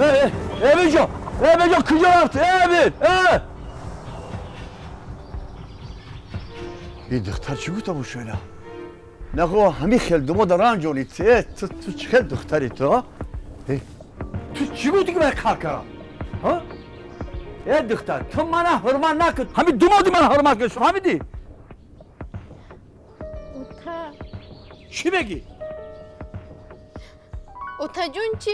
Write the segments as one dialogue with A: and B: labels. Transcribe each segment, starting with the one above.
A: Emin Can! Emin Can kıcan artık! Emin! این دختر چی بود ابو شوینا؟ نگو همی خیل دومو دارن جونی تو چی خیل دختری تو؟ تو چی بودی که من کار کردم؟ ها؟ ای دختر تو منو حرمت نکن همین دومو دی منو حرمت کن فهمیدی؟
B: اوتا
A: چی بگی؟
B: اوتا جون چی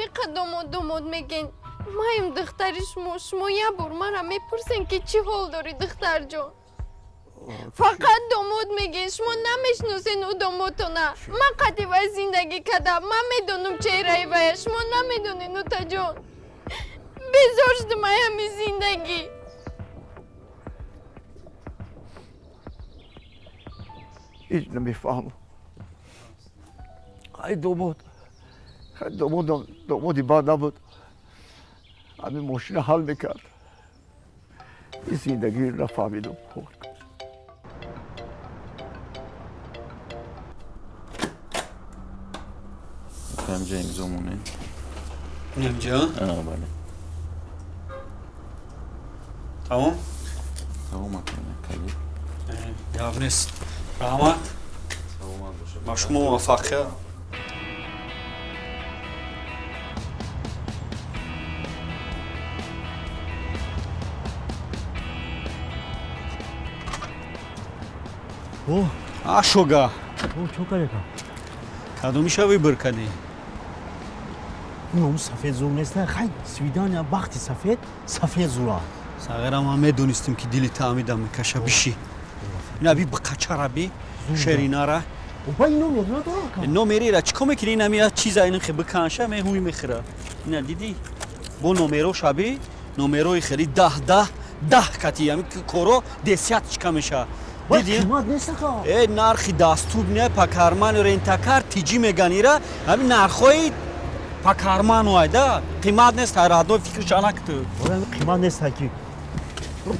B: داماد میگن مایم دختری شما یه بار مرا میپرسین که چی حال داری دختر جون فقط داماد میگین شما نمیشناسین او دامادتونه من قدی و زندگی کردم من میدونم چهره و شما نمیدونین اوتا جون بذارشتم همین زندگی
A: هیچ نمیفهمم ای دامادی بد نبود همین ماشین حل میکرد این زندگی رو نفهمیدم
C: همجا امضامونه
D: اینجا؟
C: بله
D: تمام؟
C: تمام کنه کلی
D: یاو نیست رحمت با شما موفقیت
E: اوه
D: آشوگا
E: اوه چو کاره که
D: کدومی شوی برکدی
E: اون سفید زور نیست نه خیلی سویدان وقتی سفید زورا
D: صغیرم هم میدونستیم که دلی تعمیدم میکشه بشی اینا بی بقچه بی شرینا را
E: و با اینو میدونه تو که
D: نومری را چیکار میکنی اینا میاد چیزا اینو خیلی بکنشه می هوی میخره اینا دیدی با نومرو شبی نومروی خیلی ده کتی همی که کورو دستیات چیکار میشه دیدی؟
E: قیمت نیست که
D: ای نرخی دستوب نه پاکارمان رنتاکار تیجی میگنی را همین نرخوی پاکارمان وایده قیمت نیست هرادو فکرش نکته
E: ولی قیمت نیست که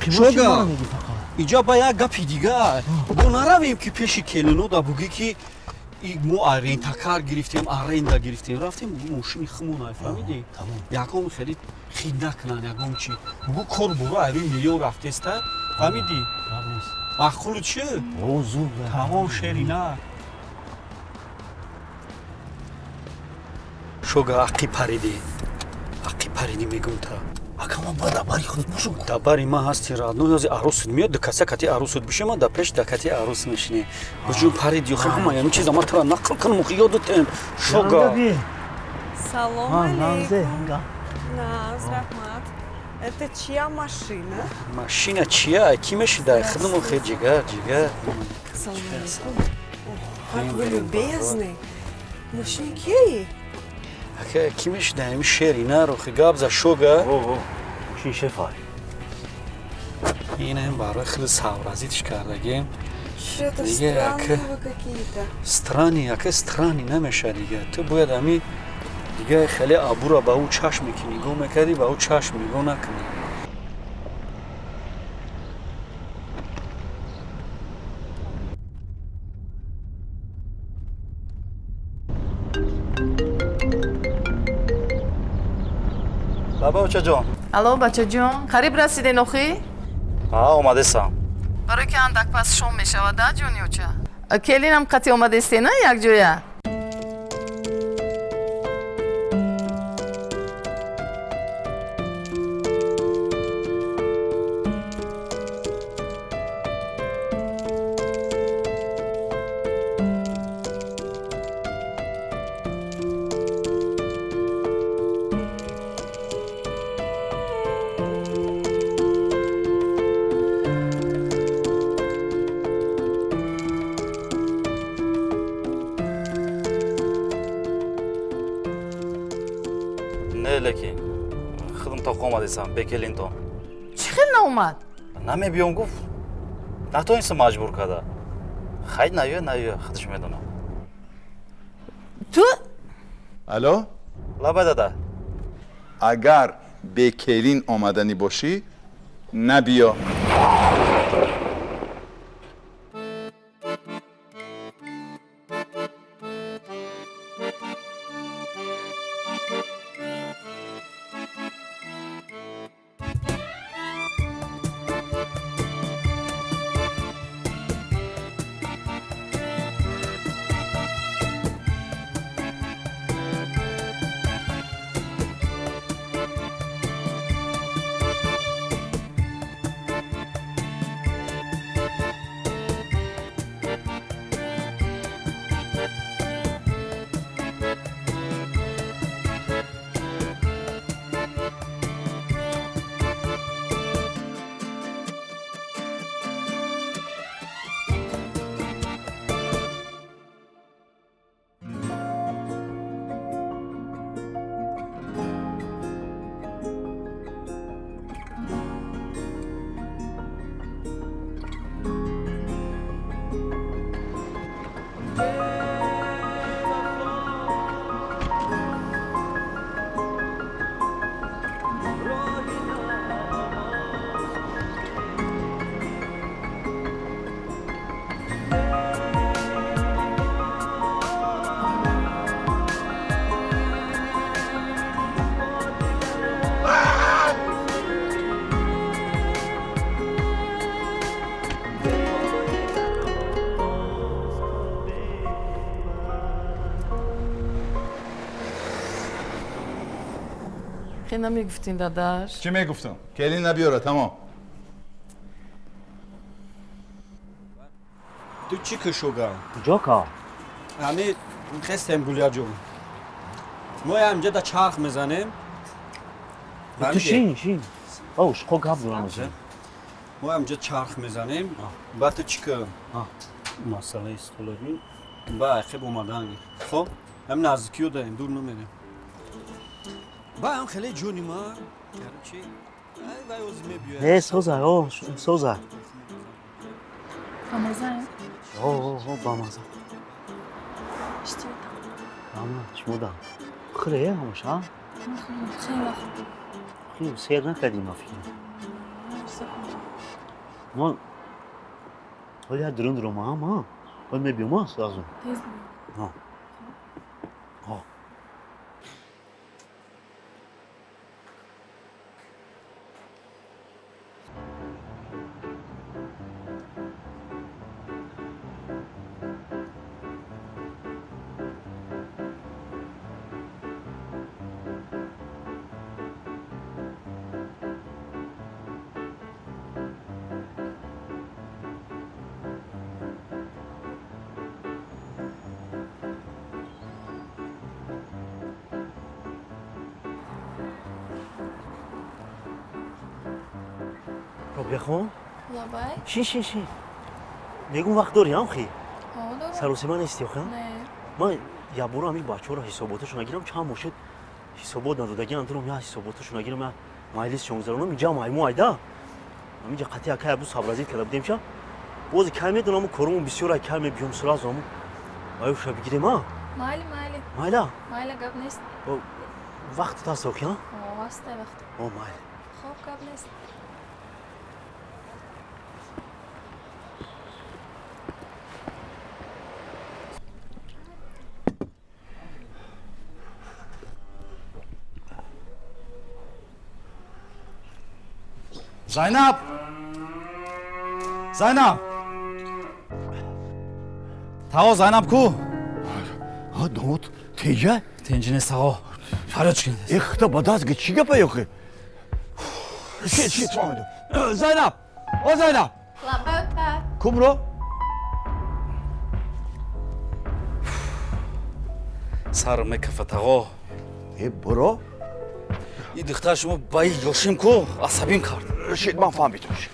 E: قیمت
D: شوگا.
E: چی مارا میگی فقط
D: اینجا با یک گپی دیگه بو نرویم که پیش کلینو دا بگی که مو رنتاکار گرفتیم رندا گرفتیم رفتیم ماشین خمون فهمیدی یکم خرید خید نکنن یکم چی بگو کار برو اوی میلیون رفته است فهمیدی مخلو چه
E: او زور
D: تمام شرینا شوگا عقی پریدی میگم تا
E: اما با دباری خود باشو
D: دباری ما هستی را نو یازی عروس میاد دکسه کتی عروس بشه ما دا پیش دکتی عروس میشنی بجون پریدی خو همه همین چیزا ما ترا نقل کنم خو یادتم شوگا
F: Салом
E: Намзе
F: алейкум. Наз, рахмат. Это чья машина?
D: машина чья кимеш да ходим хе жигар
F: Салом алейкум. Как вы любезны. Мужчина кей?
D: ака кимеш да им шерина ро хигаб за шога
E: او ماشین شفای
D: این هم برای خیلی ساورازیتش کردگیم
F: Что-то
D: Лига,
F: странные вы какие-то.
D: страни яке страни намеша دیگه تو باید همی دیگه خیلی ابو را با او چشم میکنی گو میکردی با او چشم میگو نکنی
C: بابا بچه جان
G: الو بچه جون قریب رسیدین اخی؟
C: اومده سام
G: برای که اندک پس شام می شود ده جونیو چه؟ کلین هم قطعی اومده استی نه یک جویه؟
C: نه لکی خودم تا اومده سام بکلین تو
G: چی خیلی ناومد؟
C: نمی بیام گفت نتونست مجبور کرده خیلی نیوه خودش میدونم
G: تو؟
H: الو
C: لبه داده
H: اگر به کلین آمدنی باشی نبیا
G: خیلی نمیگفتین داداش
H: چی میگفتم؟ کلین نبیاره تمام.
D: تو چی کشوگا؟
E: جوکا
D: همه خستم گولیا جون ما همینجا دا چرخ میزنیم
E: تو شین اوش خو گاب دورم
D: ما همینجا چرخ میزنیم بعد تو چی که مسئله استولاری با عقب اومدن خب هم نزدیکی رو داریم دور نمیریم با هم خیلی جونی ما یارو چی؟ وای اوزی میبیوه
E: سوزا او سوزا
B: رمضان
E: او بامازا
B: اشتیدم
E: اما شمودا خیلی همش ها
B: خیلی وقت
E: خیلی سیر نکردیم ما فیلم ما ولی درون ما ما ولی میبیم ما سازم
B: تیز
E: ها رو بخون
B: لبای
E: شی نگون وقت داری هم خی
B: دارم
E: سروسی من نیستی آخه
B: نه
E: من یا برو همین بچه رو حساباتشون نگیرم چند مشت حسابات ندادگی اندرم یا حساباتشون نگیرم یا مایلیس 16 رو اینجا مایمو ایدا همینجا قطعی اکای ابو صبرازی کلاب دیمشا باز کمی دونم کارمون بسیار کمی بیام سرازم آیا شب بگیریم ها
B: مالی
E: مایلا
B: قبل نیست
E: وقت تا سوکی ها
B: واسطه وقت
E: او مایل
B: خوب قبل نیست
C: Zaynab! Zaynab! Tavo Zaynab ku?
A: ها داماد تیجه
C: Tenjine tavo. Faryod chiqdi.
A: اختا بدازگی چی گپه یوخی چی تو زینب او زینب
B: لبای
A: کمرو
C: Sar mekafa tavo.
A: ای برو
C: I dixtar shuma bai yoshim ku asabim kard.
A: شید من فهمیدمش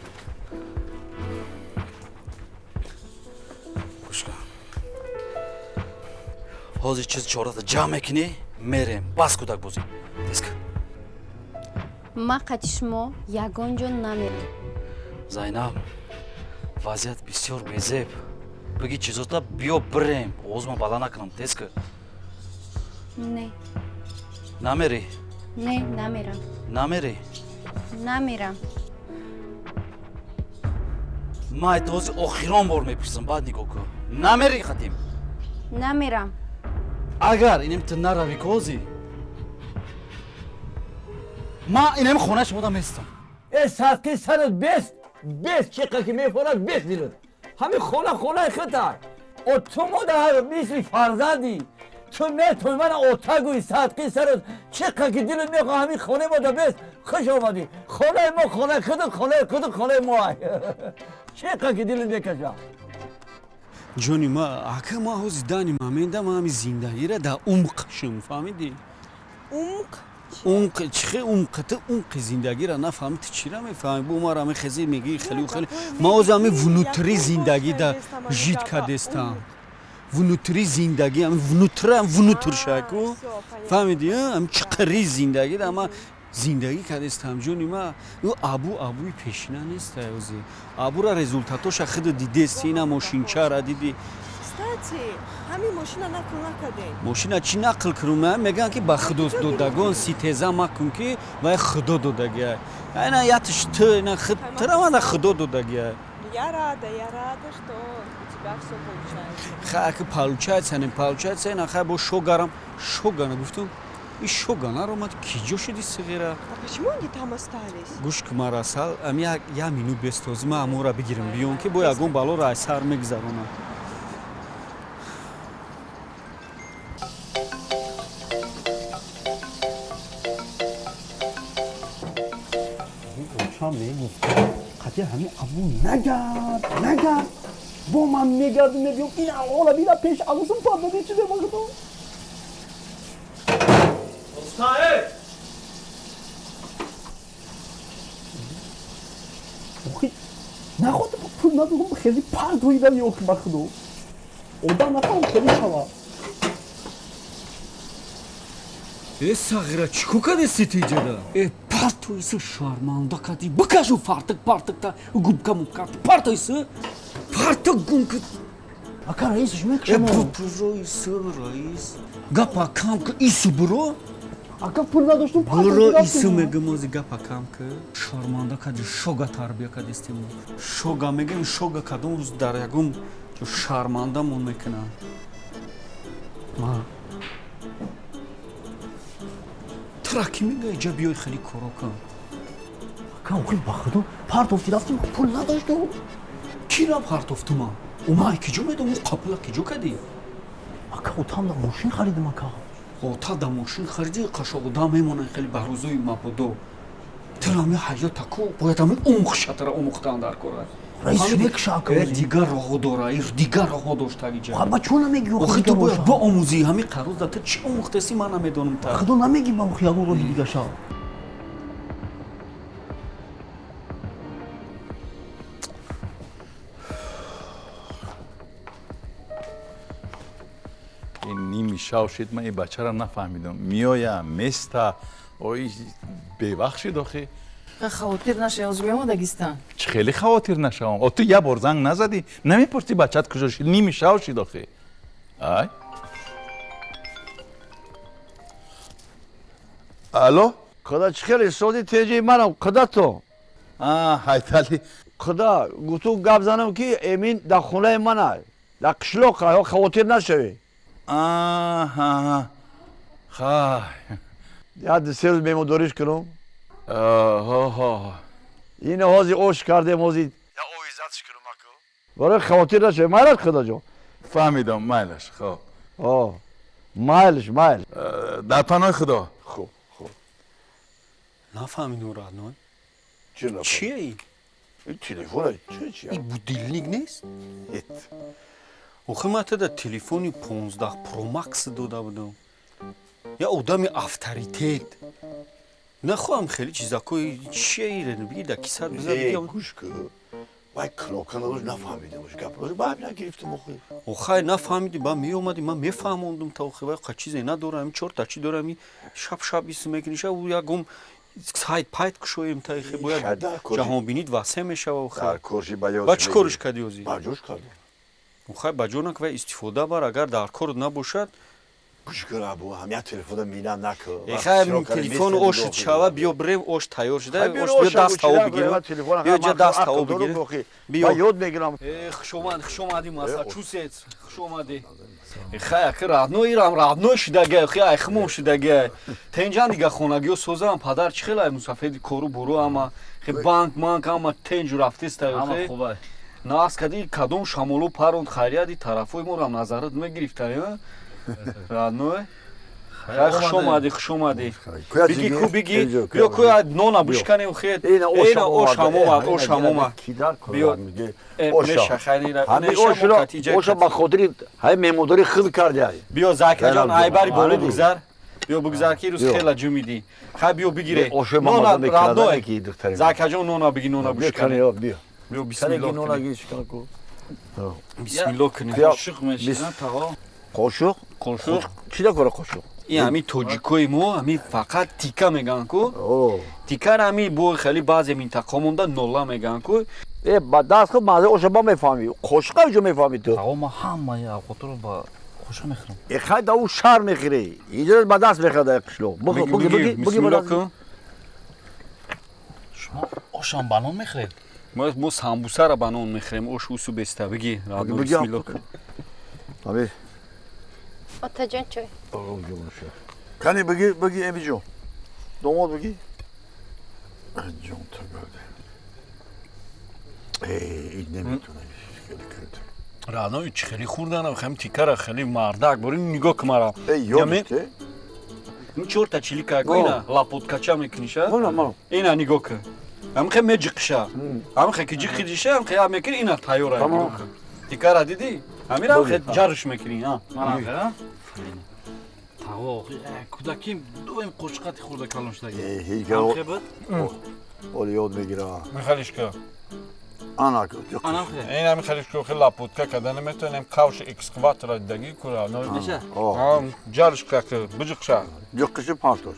C: Kushka. Hozir chiz chorata jam ekini merem bas kudak bozi. Desk.
B: ما قدشمو یگان جون نمیرم
C: Zaynab. Vaziyat bisyor bezeb. Bagi chizota biyo birem. Ozma bala nakinam desk.
B: نه
C: Nameri.
B: نه نمیرم
C: Nameri.
B: نمیرم
C: ما اتوز آخران بار میپرسم بعد نگاه کن نمیری خطیم
B: نمیرم
C: اگر اینم تو نروی کوزی ما اینم خونه شما میستم
A: ای ساعتی سرت بیست چقدر که میفورد بیست دیرد همین خونه خطا و تو مادر میسوی فرزندی تو میتونی من اوتاگوی ساعتی سرت چقدر که دیلت میخواه همین خونه مادر بیست خوش آمدی خونه ما خونه ما چقدر که دیلت میکشم
D: جونی ما اگه ما هوز دانی ما من دم همی زندگی را در عمق شم فهمیدی؟ عمق چه عمق زندگی را نفهمید چی را میفهمی بو ما را خیلی میگی خیلی ما هوز همی ونوتری زندگی در جیت کردستم ونوتری زندگی همی ونوتر شکو فهمیدی هم چقدری زندگی در ما زندگی کردستم جونی ما او ابوی پیشینه نیست اوزی ابو را رزولتاتوش خود دیدستی اینا ماشینچه را دیدی
F: Кстати, همین ماشین نقل نکردین.
D: ماشین چی نقل کردم میگن که با خدا دادگان سیتزا مکن که و خدا دادگی اینا یاتش تو اینا خود ترا ما خدا додagi
F: Я рада, что у тебя все получается.
D: получается اینا خب با شوگرم گفتم این شوگانا رو ما کیجا شدی صغیره
F: А почему они там остались?
D: گوش که مراسل ام یا مینو بستوزی ما امورا بگیرم بیون که با یگون بالو را سر میگذرونم میگفتم قطعی همین ابو نگرد با من میگردم میگم این حالا بینا پیش عروسم پرده چیزه باشه
E: استاد
D: نخواد پول ندارم خیلی پردویدم یه وقت بخدو اودا نخوام خیلی شوا صغیره چیکو کردی تیجدا پارتویس شارماندا کردی بکشو پارتک تا گوبکا مکارت پارتویس پارتک گونک اکا رئیسش میکشم رئیس گپا کام که ایسو برو اکا پول نداشتم برو ایسو میگم از گپا کام که شارماندا کردی شوگا تربیه کردی استیم شوگا میگم شوگا کدوم روز در یکم جو شارماندا مون میکنم ما ترکی میگه اینجا بیای خیلی کارا کن اکا خیلی بخدو پارتوفتی رفتیم پول نداشتم کی را پارتوفتم اومای کی جو میدم قبلا کی جو کردی اکا اوتام دا ماشین خریدم اکا اوتا دا ماشین خریدی قشاقدا میمونه خیلی بروزوی ما بودو ترامی حیات اکو باید همین عمق شطره عمقتان در کرد رئیس میکشه اکا دیگر راهو داره دیگر راهو داشت اینجا خب چون نمیگی آخه تو باید با آموزی همین قروز داته چی عمق دستی من نمیدونم تا خدا نمیگی با خیابون رو دیگه شا
H: این نیمی شاو شد من این بچه را نفهمیدم میایم مستا اوی ببخشید آخه
G: خاطر نشه از بیام داگستان
H: چه خیلی خواطر نشوم تو یه بار زنگ نزدی نمیپرسی بچت کجا شد نیمی شاو شد آخه ای الو
A: خدا چخیلی سودی تیجی منم خدا تو
H: هایتالی
A: خدا گوتو گپ زنم که امین در خونه منه در قشلوقه خواطر نشوی
H: خای
A: یاد سه روز میموداریش کنم این هازی اوش کرده موزی یا اویزتش کنم اکو برای خواطر نشوی مایلش خدا جو
H: فهمیدم مایلش خب
A: مایلش
H: در پناه خدا
A: خوب
D: نفهمیدم رادنوی
A: چی نفهم؟
D: چیه این؟
A: این تلفونه چیه؟
D: این بودیلنیک نیست؟ آخه من تا تلفنی 15 پرو مکس داده بودم یا آدم افطریتیت نخواهم خیلی چیزا که چیه ایره بگی در کیسر بزن بگیم
A: گوش که باید کلوکن روش نفهمیده باشه گپ روش باید نگرفتم آخه
D: آخه نفهمیدی با می اومدی من میفهموندم تا آخه باید چیزی ندارم چور تا چی دارم شب ایست میکنیشه و یکم سایت پایت کشویم تا خیلی باید جهان بینید واسه میشه و
A: در
D: آخه
A: کورشی باید
D: با چی کارش کردی اوزی؟
A: باجوش کردم
D: آخه بجانک و استفاده بر اگر در کار نباشد
A: گوش کن ابو همه تلفن میدن نکن
D: خیلی تلفن اوش شوا بیا بریم اوش تیار شده اوش بیا دست هوا بگیرم بیا جا دست هوا بگیرم بیا
A: یاد میگیرم
D: خوش اومدی ماساچوست خوش اومدی خیلی که رادنوی رام رادنوی شدگه خیلی خموم شدگه تنجان دیگه خونگیو سوزم پدر چه خیلی مسافری کارو برو اما خیلی بانک اما تنج رفته است
C: اما خوبه
D: ناس کدی کدوم شمالو پروند خیریه دی طرفوی ما رو نظرت میگرفته رادنوی خوش اومدی بگی کو بگی بیا کو نونا بشکنی و خیلی این اوش همومد بیا میشه خیلی
A: اوشا با خودری های میموداری خیلی کرده
D: بیا زاکر جان ایبری بالا بگذار بیا بگذار که روز خیلی جمیدی خیلی بیا بگیره نونا رادنوی زاکر جان نونا بگی نونا بشکنی بیا بسم الله کنی
C: قشق میشن تا
A: قشق چی داره قشق
D: این همین توجیکوی ما همین فقط تیکا میگن کو تیکا را همین بو خیلی بعضی منطقه مونده نولا میگن کو
A: با دست خود مازه اوشا با میفهمی قشق جو میفهمی تو
C: تا ما همه یا خاطر با خوش میخرم
A: خیلی دا او شر میخیری اینجا با دست میخواد قشلو بگی
D: بسم الله کن
C: شما آشام بانون میخرید
D: ما سامبوسا را بانون میخریم اوش اوسو بسته بگی رادو بسم الله کن
A: آبی
B: آتا جان چوی
A: کنی بگی امی جون دوماد بگی جون تا گرده این نمیتونه خیلی کرد
D: رادو چی خیلی خوردن و خیلی تیکا را خیلی مردک بریم نگاه که مرا
A: یادته
D: این چورتا چیلی که اینا لاپوت کچا میکنیشه
A: اینا
D: نگاه که ам хе меҷиқша ам хе ки ҷиқидиша ам хе мекини ина тайёра
A: Tamam.
D: дикара диди амира ам хе ҷарш мекини ҳа
C: манам хера тавоқ кӯдаким доим қошқати хурда калон шудаги
A: هیچ
C: ам хе буд
A: اول یاد میگیره
I: میخالیشکا
A: آنا
C: анам хе
I: این هم میخالیشکا خیلی لاپوتکا که نمیتونیم کاوش ایکس کواتر دگی کرا
C: неша
A: آه
I: جارشکا که بجقشا
A: جقشی پارتوش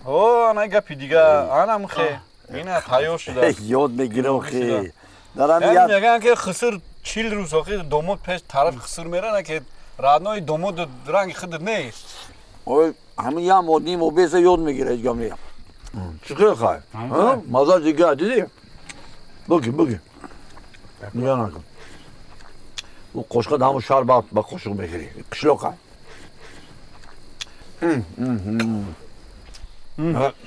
I: اوه انا گپی دیگه انا مخی اینا تایو شده
A: یاد میگیره خیلی دارم
I: هم
A: یاد
I: میگن که خسر 40 روز آخه دومود پیش طرف خسر میرن که رادنای دومود رنگ خود نیست
A: اوی همین یه مودی موبیسه یاد میگیره هیچ گم نیم چیکار خواهی؟ مازال دیگه دیدی؟ بگی نیا نکن او قشقه همون شربت با قشق میگیری قشلو خواهی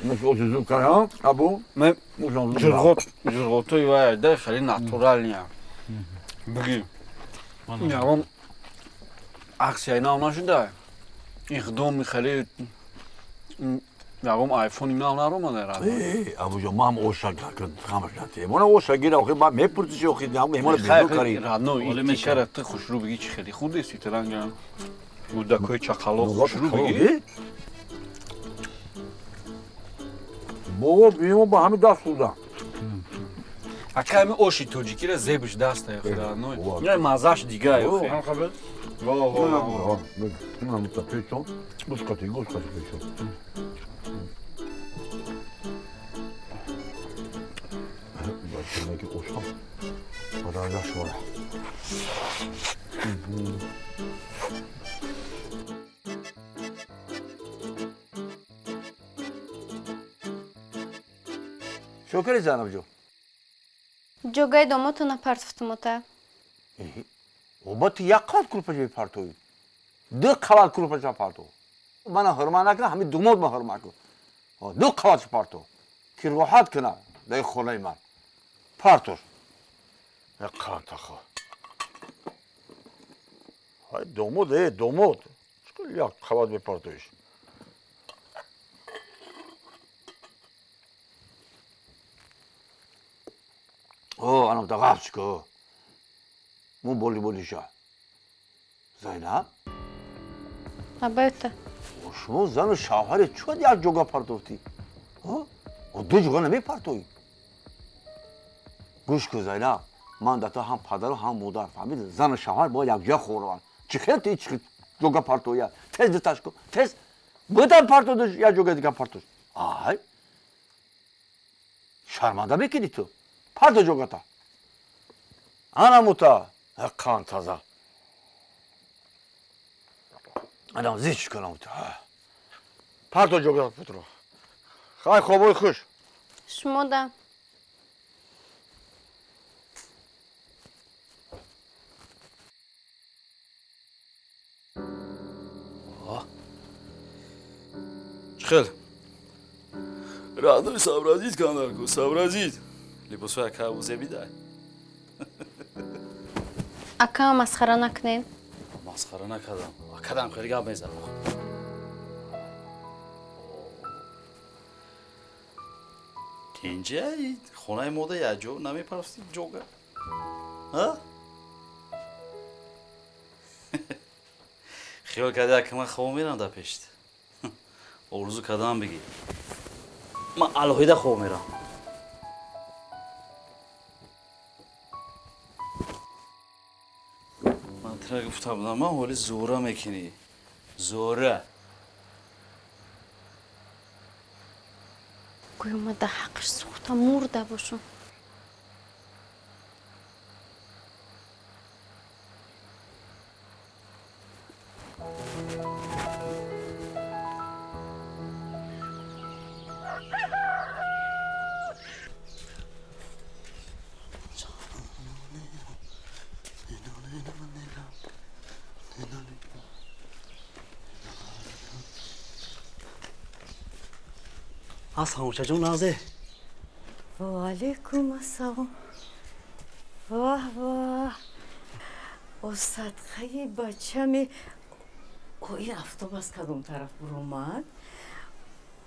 A: مثل او چیزو کنی ها؟ ابو؟
D: ме
A: موشان زود
D: ҷурғотои вай да хеле натурал ня биги ягон аксия инав нашуда иқдоми хеле ягон айфон инав наромада ра
A: ابو جو ما هم اوشا کن خامش نتی مونه اوشا گیره آخی با میپرسیش آخی هم مهمان بیرون کاری
D: радно итикара ты хушрӯ биги чӣ хеле худ эсти таранга гудакои чақалоқ хушрӯ биги
A: بابا بیمو با همین دست بودم
D: ака ҳами оши тоҷикира зебиш даста ё маззаш дигар
A: من متفیشم گوش کتی پیشم باید که اوشم خدا نشوره شکری زنم جو
B: ҷогаи домодтона партофтумота
A: با تو یک قلب کلوپش پارتوی دو قلب کلوپش پارتو من هرمان نکنم همین دومود من هرمان کن دو قلبش پارتو که راحت کنه در خونه من پارتوش یک قلب تخو های دومود چکل یک قلب به پارتویش اوه انا متقابش که مو بولی شا زینب
B: абоёта
A: شما زن و شوهر چون یک جوگا پرتوفتی و دو جوگا نمی پرتوی گوش که زینب من دتا هم پدر و هم مادر فهمید زن و شوهر با یک جا خوروان چی خیلی تی چی جوگا پرتوی تز دتاش کو تز بودن پرتو دو یک جوگا دیگه پرتوش آهای شرمنده بکنی تو پرتو جوگا تا انا موتا حقان تازه انا زیچ کنم تو پرتو جوگا پترو خواهی خوابوی خوش
B: шумода
C: чихел радои сообразить канарку сообразить либосоя кавузебидай
B: акаа масхара накунем
C: масхара накардам акадам хеле гап мезанам тинҷа хонаи мода якҷо намепарафти ҷога хиёл карда як ман хоб мерам дар пешт орзу кардам бигӣ ман алоҳида хоб мерам ман тира гуфта будам ман ҳоли зора мекунӣ зора
B: гӯё да ҳаққиш сӯхта мурда бошам
E: аслом чаҷон навзе
F: وعلیکم السلام واه واه او صدقه بچه می او این افتاب از کدوم طرف برومد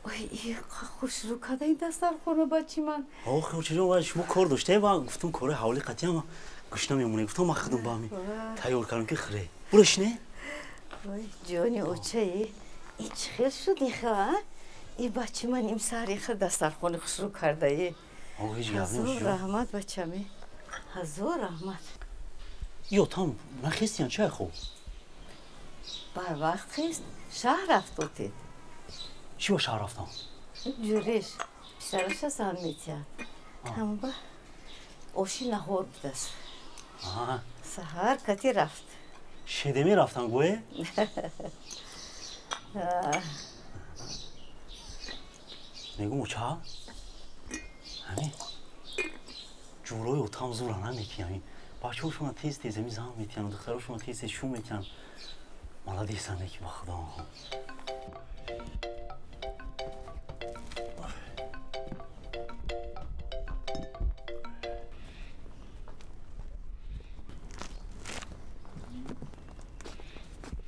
F: ой, خوش رو کده این دسترخوان بچی من.
E: آخه خوچه جان ولی شما کار داشته و گفتم کار حوالی قطعی اما گوش نمیمونه گفتم ما خودم با همین تیار کردم که خره برش نه؟
F: وای جانی اوچه ای چه خیل شدی خواه؟ این بچی من این سری خود دسترخوان خوش رو کرده ای.
E: آقا هیچ گفت
F: هزار
E: نمیشه
F: رحمت بچمی. هزار رحمت.
E: یا تام من خیستیان چه خوب؟
F: بر وقت خیست شهر رفت بودید.
E: چی با شهر رفتم؟
F: جوریش بیشترش از هم میتید. همون با اوشی نهار بودست.
E: آها
F: سهر کتی رفت.
E: شدمی رفتم گوه؟ نگو موچه همین جورای اتام زور هم نمیکی همین بچه ها شما تیز تیز میزن میتین و دختر شما تیز شو میتین مالا دیستن نکی با خدا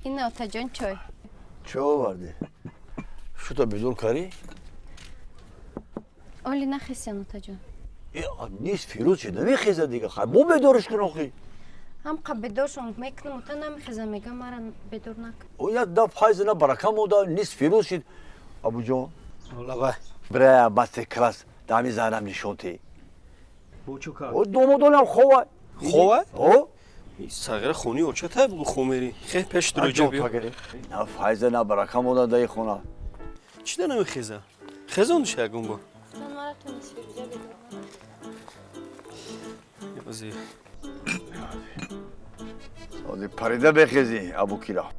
B: این آتا جان چای
A: چه آورده؟ شو تا بدون کاری؟
B: اولی نخیستین آتا جان
A: نیست فیروز چه نمیخیزه دیگه خب بو بدارش کن آخی
B: هم قبل بدارشون میکنم آتا نمیخیزه میگم مرا بدار نکن
A: او یک دف حیزنه برکم اودا نیست فیروز شد ابو جان
D: والا بای
A: برای بس کلاس دامی زنم نشونتی
D: بو چو کار
A: او دومودونم خواه
D: خواه؟
A: او
D: صغیر خونی اوچه تا بگو خومری خیلی پیش درجه بیا
A: نه حیزنه برکم اودا دای خونه
D: چی ده نمیخیزه؟ خیزه اون دوشه اگون با
B: مرا تو نیست بگذار بدار
D: بازی
A: آدی پریده بخیزی ابو کیرا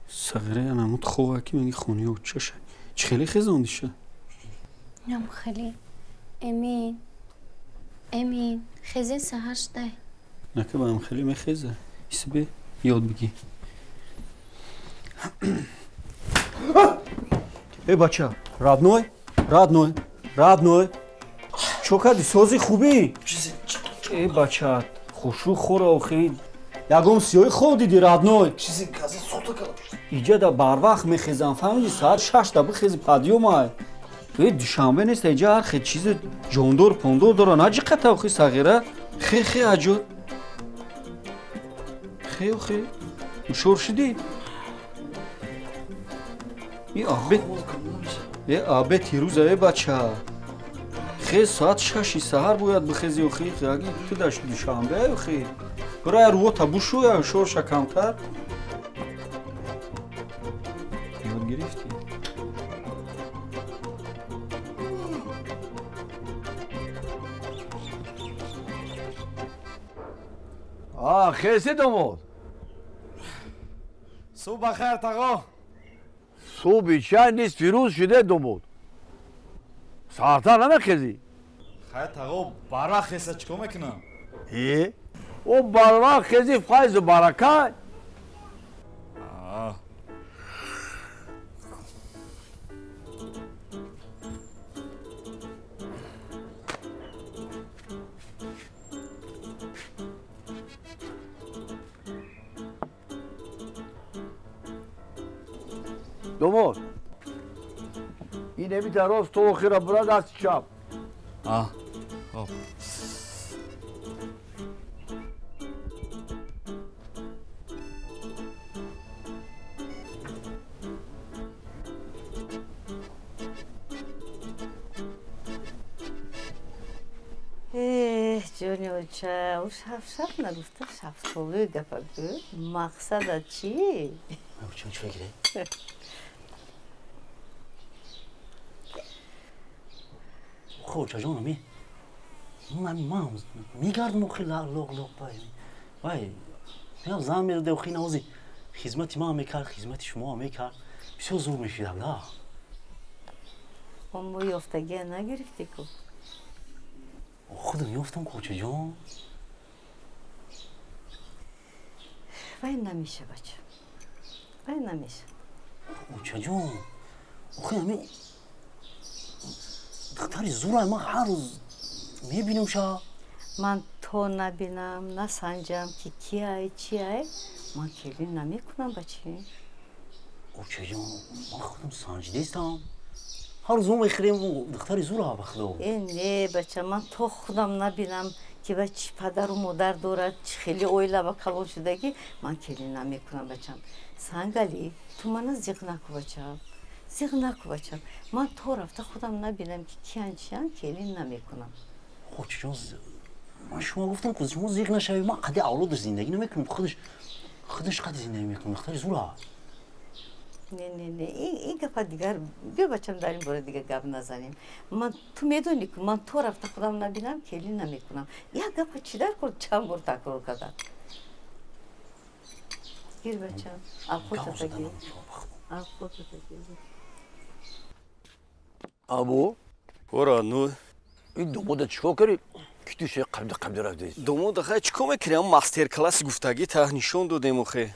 D: صغیره نمود خواه که میگی خونی اوچه شه چه خیلی خیزه اون دوشه؟
B: نم خیلی امین خیزه سهر شده
D: نکه با هم خیلی میخیزه ایسی به یاد بگی ای بچه راد نوی چو کدی سازی خوبی؟ ای بچه خوشو خوره آخی یکم سیای خوب دیدی راد نوی ایجا دا بر وقت میخیزم فهمیدی ساعت 6 دا بخیزی پادیوم های ای دوشنبه نیست ایجا هر خیلی چیز جوندور پوندور دارن نجی قطع آخی صغیره خیلی عجور خیلی شور شدی ای آبه تیروز ای بچه خیلی ساعت 6 سهر باید بخیزی و خیلی اگه تو داشت دوشنبه ای خیلی برای رو تا بوشو یا شور شکمتر یاد گرفتی
A: خیزی دومود
I: صبح بخیر تقا
A: صبح بیچه نیست فیروز شده دومود ساعتا نمیخیزی
I: خیر تقا برا خیسته چکو میکنم
A: او بروا خیزی فایز و برکت دومود این نمی راست تو خیره برا دست چپ
I: خب
F: جانی اوچه او شف نگفته شفتالوی گفت مقصد چی؟
E: اوچه چه گیره؟ خوچه جان من میگردم و خیلی لغ بای میگم زن میرده و خیلی نوازی خدمتی ما میکرد خدمتی شما میکرد بسیار زور میشید الله
F: اون با یافتگی نگرفتی که
E: خودم یافتم کوچه جان
F: وای نمیشه بچه وای نمیشه
E: کوچه جان آخه همین دختری زورای ما هر روز میبینم شا
F: من تو نبینم نسنجم که کیه چیه من کلی نمیکنم بچه.
E: اوکی جان من خودم سنجیده استم هر روز میخریم دختری زورا بخدو
F: نه بچه من تو خودم نبینم که بچه پدر و مادر دارد خیلی اویلا و کلون شدگی من کلی نمیکنم بچم. سنگالی تو من زیغ نکو بچم زیغ نکو بچم من تو رفته خودم نبینم که کیان چیان کلی نمیکنم.
E: اوکی جان من شما گفتم که شما زیغ نشوی من قدی اولاد زندگی نمیکنم خودش قدی زندگی میکنم دختری زورا
F: نه این گپ دیگر بیا بچم در این باره دیگه گپ نزنیم. من تو میدونی که من تو رفته خودم نبینم کلی نمیکنم. یک گپ چی در کرد چند بار تکرار کردم. گیر بچم خودت گیر خودت گیر.
A: ابو
D: برو نو
A: این دومود چیکار کردی؟ کی توشه قبل رفتی؟
D: دومود خیلی چیکار میکنیم ماستر کلاس گفتگی ته نشون دادیم و خیلی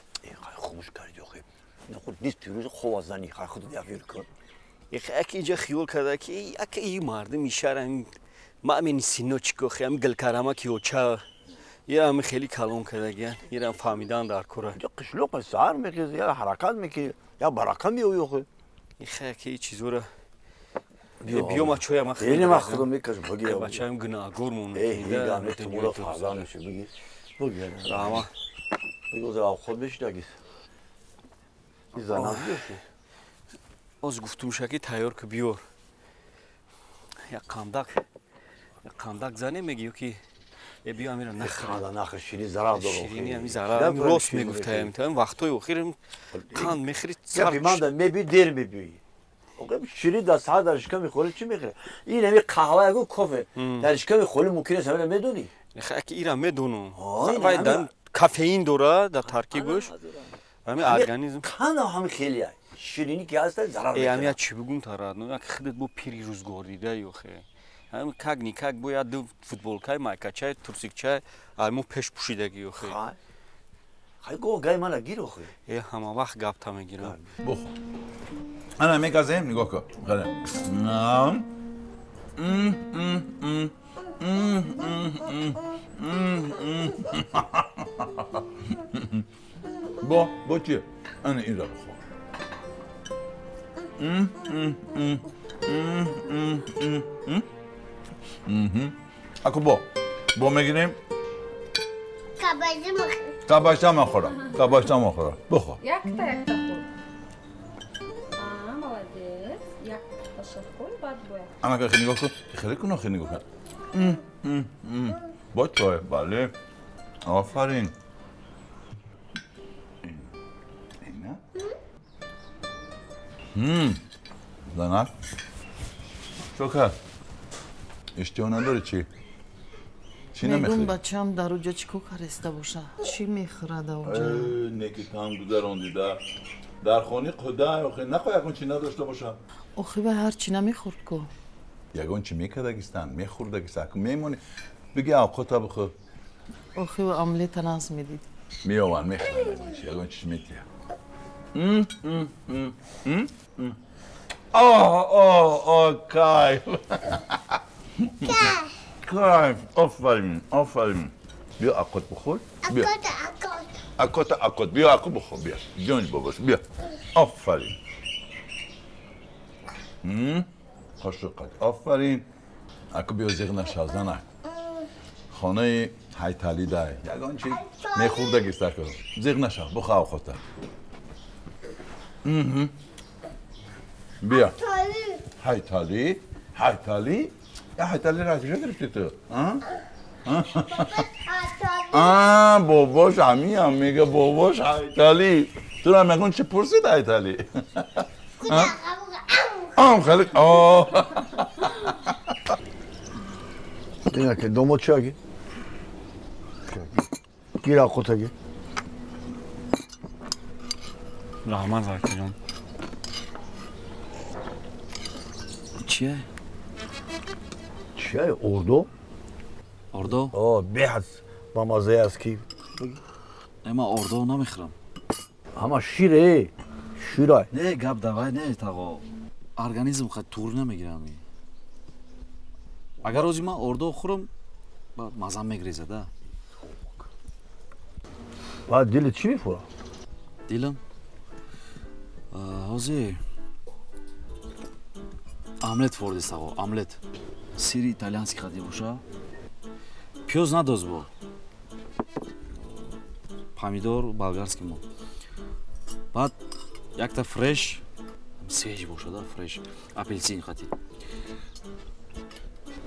A: خوش کردی آخه نخود نیست پیروز خوازنی خود دیگر کن.
D: یکی اینجا خیال کرده که یکی این مرد میشارم ما امین سینو چیکو خیام گل کارما کیوچا یه هم خیلی کلام کرده گیان یه هم فهمیدن در کره
A: یا قشلوق سر میکنی یا حرکت میکنی یا برکت میوی آخه
D: یکی چیزو را بیا ما چویا ما
A: خیلی مخدوم میکش بگی
D: بچه هم گناهگور مونه
A: هیگام نتیمورا فعلا میشه بگی
D: راما
A: بگی اوزا خود بشی داگیس زنم بیشی
D: از گفتم شکی تیار که بیار یا کانداک زنی میگیو که بیا میرم
A: نخ شیرین زرا دارو
D: شیرینی همی زرا راست میگفتم تا وقتای اخیرم کان میخرید
A: سر من ده میبی دیر میبی اوگه شیرین دا ساعت درش کمی خوری چی میخره این همی قهوه و کافه درش کمی خوری ممکنه سر میدونی
D: خاکی ایران میدونم ولی دم کافئین داره در ترکیبش همین ارگانیسم
A: کانا هم خیلی شیرینی که هست ضرر میکنه
D: همین چی بگم تراد نه خودت بو پیری روزگار دیده یو خی هم کاگ باید دو فوتبال کای مایکاچای تورسیکچای همو پیش پوشیدگی یو خی
A: خی گو گای من گیرو خی
D: همه وقت گپ تا میگیرم
H: بخور انا میگازم نگاه کن خیلی نام با چیه؟ انا این را بخور اکو با میگیریم کباشم میخورم بخور
B: یک تا خور молодец یک قاشق خور بعد باید
H: انا که خیلی نگاه کن خیلی نگاه کن با چای بله آفرین زنک شکر اشتیاه نداره چی
J: میگم بچه‌ام در اونجا چیکار کرسته باشه چی میخورده اونجا
H: نکی کام گذراندیده در خانه خدا نخواه یکون چی نداشته باشم
J: آخه به هر چی نمیخورد که
H: یکون چی میکردگیستن میخوردگیستن میمونی بگی اوقاتا بخور
J: آخه و عملیت ناز میدید
H: میوان میخورد یکون چی میتیم کای کای آفرین بیا اقات بخور بیا اقات بیا اقات بخور بیا جونی باباش بیا آفرین خوشقت آفرین اکو بیا زیغ نشازنه خانه هایتالی دای یگان چی میخوردگی سکر زیغ نشا بخور اقاتا بیا هایتالی یا هایتالی را کجا گرفتی تو باباش هم میگه باباش هایتالی تو را میگن چه پرسید هایتالی خیلی
A: دیگه که دومو چی آگی؟ گیر آقوت آگی؟
D: رحمان زاکی جان چیه؟
A: چیه؟ اردو؟ بحث با مازه از کی؟
C: اما اردو نمیخورم
A: اما شیره
C: نه گپ دوای نه تاقا ارگانیزم خود تور نمیگیرم агар рози ман ордо хӯрам мазам мегреза да.
A: بعد دلت چی می‌خوره؟
C: дилам ҳозир омлет фордист аго, омлет сири итальянски хадӣ боша, пиёз надоз бо, помидор болгарски мо, баъд якта фреш свеж боша да, фреш апелсин хати,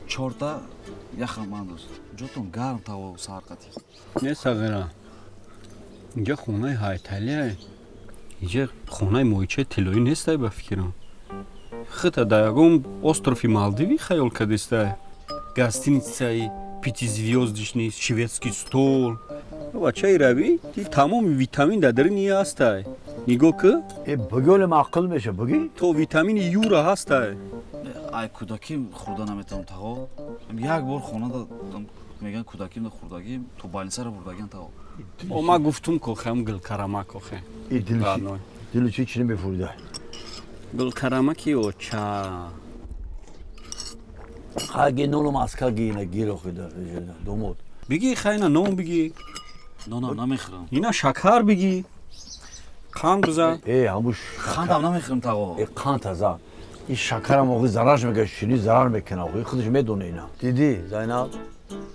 C: чорта яхам андоз, ҷотон гарм таво сар хати.
D: Не сағира. اینجا خونه هایتالیه. اینجا خونه مویچه تلوی نیسته به فکرم. خطا دایگم островی مالدیوی خیال کردسته. گاستینیتسای پیتی звездочный шведский стол. بچه روی دی تمام ویتامین داره نیه هسته. نگاه که
A: بگول معقل میشه بگی؟
D: تو ویتامین یو را هسته.
C: ай кӯдаким хӯрда наметавонам таҳо, як бор хона додам, мегӯянд кӯдаким да хӯрдагӣ то больницаро бурдагиам таҳо.
D: ما گفتم که خم گل کرمک آخه.
A: دلو چی نمی‌فروده؟
D: گل کرمکی و چا.
A: خاگی نولم اسکا گینه گیرو خدا دومود.
D: بگی خیلی نام بگی.
C: نه نمیخورم.
D: اینا شکر بگی. قند بزن.
A: هموش
C: قندم نمیخورم تاغا.
A: قند تازه. این شکر هم آقای ضررش میگه شیرین ضرر میکنه آقای خودش میدونه اینا. دیدی زینب؟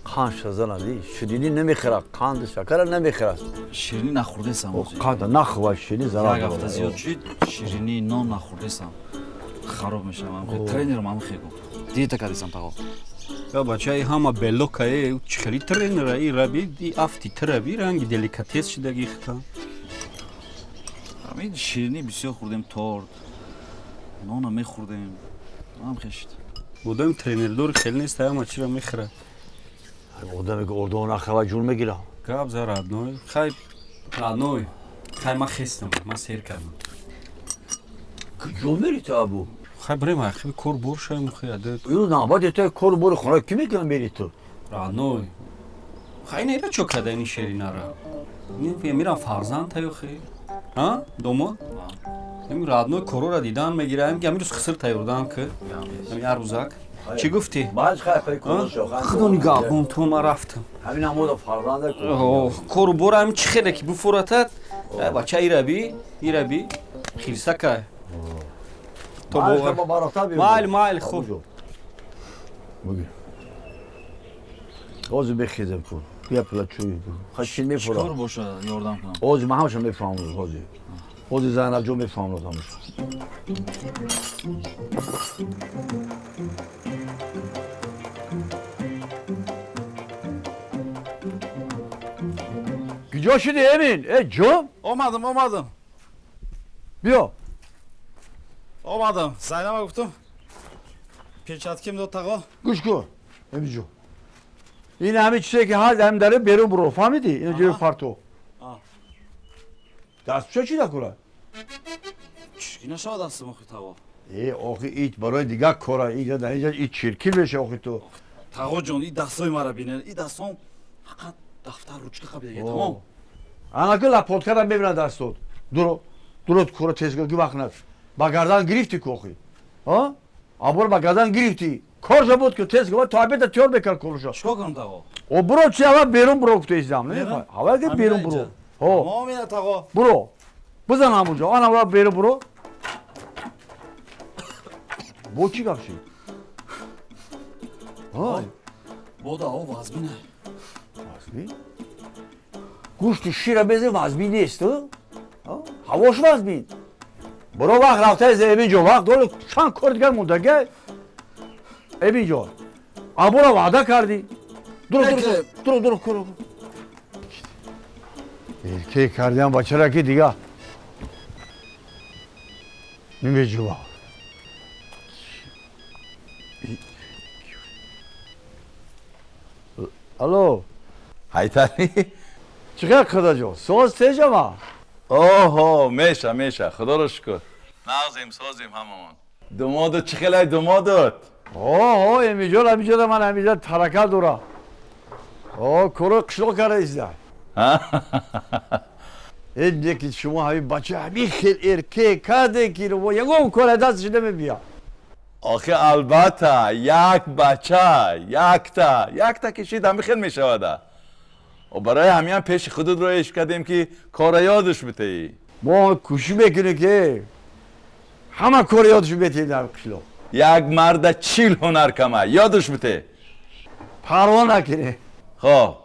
A: قند شزن ندی. شیرینی نمیخوره. قند شکر نمیخوره.
C: شیرینی نخورده سام.
A: قند نخواه شیرینی ضرر.
C: یک هفته زیاد شد شیرینی نان نخورده سام. خراب میشم. من ترینرم هم خیلی. دیتا کردیم تاغا.
D: یا بچه‌ای همه بلوکه چخلی ترینر ای ربی دی افتی تربی رنگ دلیکاتس شده گیخته.
C: همین شیرینی بسیار خوردیم تورد. نان میخوردیم. هم خشت.
D: بودم ترینر دور خیلی نیست اما چرا میخوره؟
A: آدمی که اردو نخواه جور میگیره.
D: گاب زار رادنوی. خیلی رادنوی. خیلی من خستم. من سیر کردم.
A: کجا میری تو ابو؟
D: خیلی بریم خیلی کور بور شایم مخیاده.
A: یو نباید تو کور بور خونه کی میکنم بری تو؟
D: رادنوی. خیلی نیره چو کده این شیرینا را. میرم فرزند تایو خیلی. ها؟ دومو؟ همین رادنوی کورو را دیدن میگیره هم که همین روز خسر تایوردن که همین هر روزک چی گفتی؟
A: باز خیلی پای کورو شوخن
D: خدا نگاه کن تو ما رفتم
A: همین همون فرزنده
D: کورو برو همین چی خیلی که بفورتت بچه ای ربی خیلی سکه تو باور مایل خوب
A: بگی اوزو بخیزم کن بیا پلاچوی خشین میفورم
C: چکار باشه یاردم کنم
A: اوزو من همشون میفهمم اوزو زنب جو میفهمم همشون کجا شدی امین؟ جو؟
C: اومدم
A: بیا
C: اومدم زینبه گفتم پیچتکیم داد تاغا
A: گوش کن امین جو این همه چیزی که هست هم داره بیرون برو فهمیدی؟ اینو جوی پارتو دست چی نکنه؟
C: چی نشود دستم آخی تاغا
A: آخی ایت برای دیگه کاره اینجا ایت چرکیل بشه آخی تو
C: تاغا جان این دستای مرا بینه این دستام حقیقت دفتر روچکه قبیده تمام
A: انا که لپوت هم ببینن دستات درست کره تزگاهی وقت ند با گردن گرفتی که آخی ابر با گردن گرفتی کار بود که تزگاه تابعیت تیار بکر کروشا
C: چکا کنم تاغا
A: او برو چی اول بیرون برو که ایزدم نمیخوای اول که بیرون برو
C: تمام اینه تاغا
A: برو بزن همونجا آن اول بیرون برو بو چی گفتی؟
C: بودا او وزبینه
A: وزبین؟ گوشت شیر بزن وزبین نیست هواش وزبین برو وقت رفته از امین جان وقت داره چند کار دیگر مونده امین جان ابو را وعده کردی درو کرو که کردیم بچه را که دیگه نمی جوا الو
H: هایتالی
A: چقدر خدا جو ساز تیجا ما
H: اوه میشه خدا رو شکر سازیم هممون دومادو چه خیلی دومادت
A: امیجا من امیجا ترکه دورا کرو قشلو کرده ایزده این دیگه شما همین بچه همین خیلی ارکه کرده که رو یکم کار دستش نمیبیا
H: آخه البته یک بچه یک تا کشید همه خیلی میشوده و برای همین هم پیش خودت رو عشق کردیم که کار یادش بتهی
A: ما کوشش میکنه که همه کار یادش بتهی در قشلو
H: یک مرد 40 هنر کمه یادش بته
A: پروا نکنه
H: خب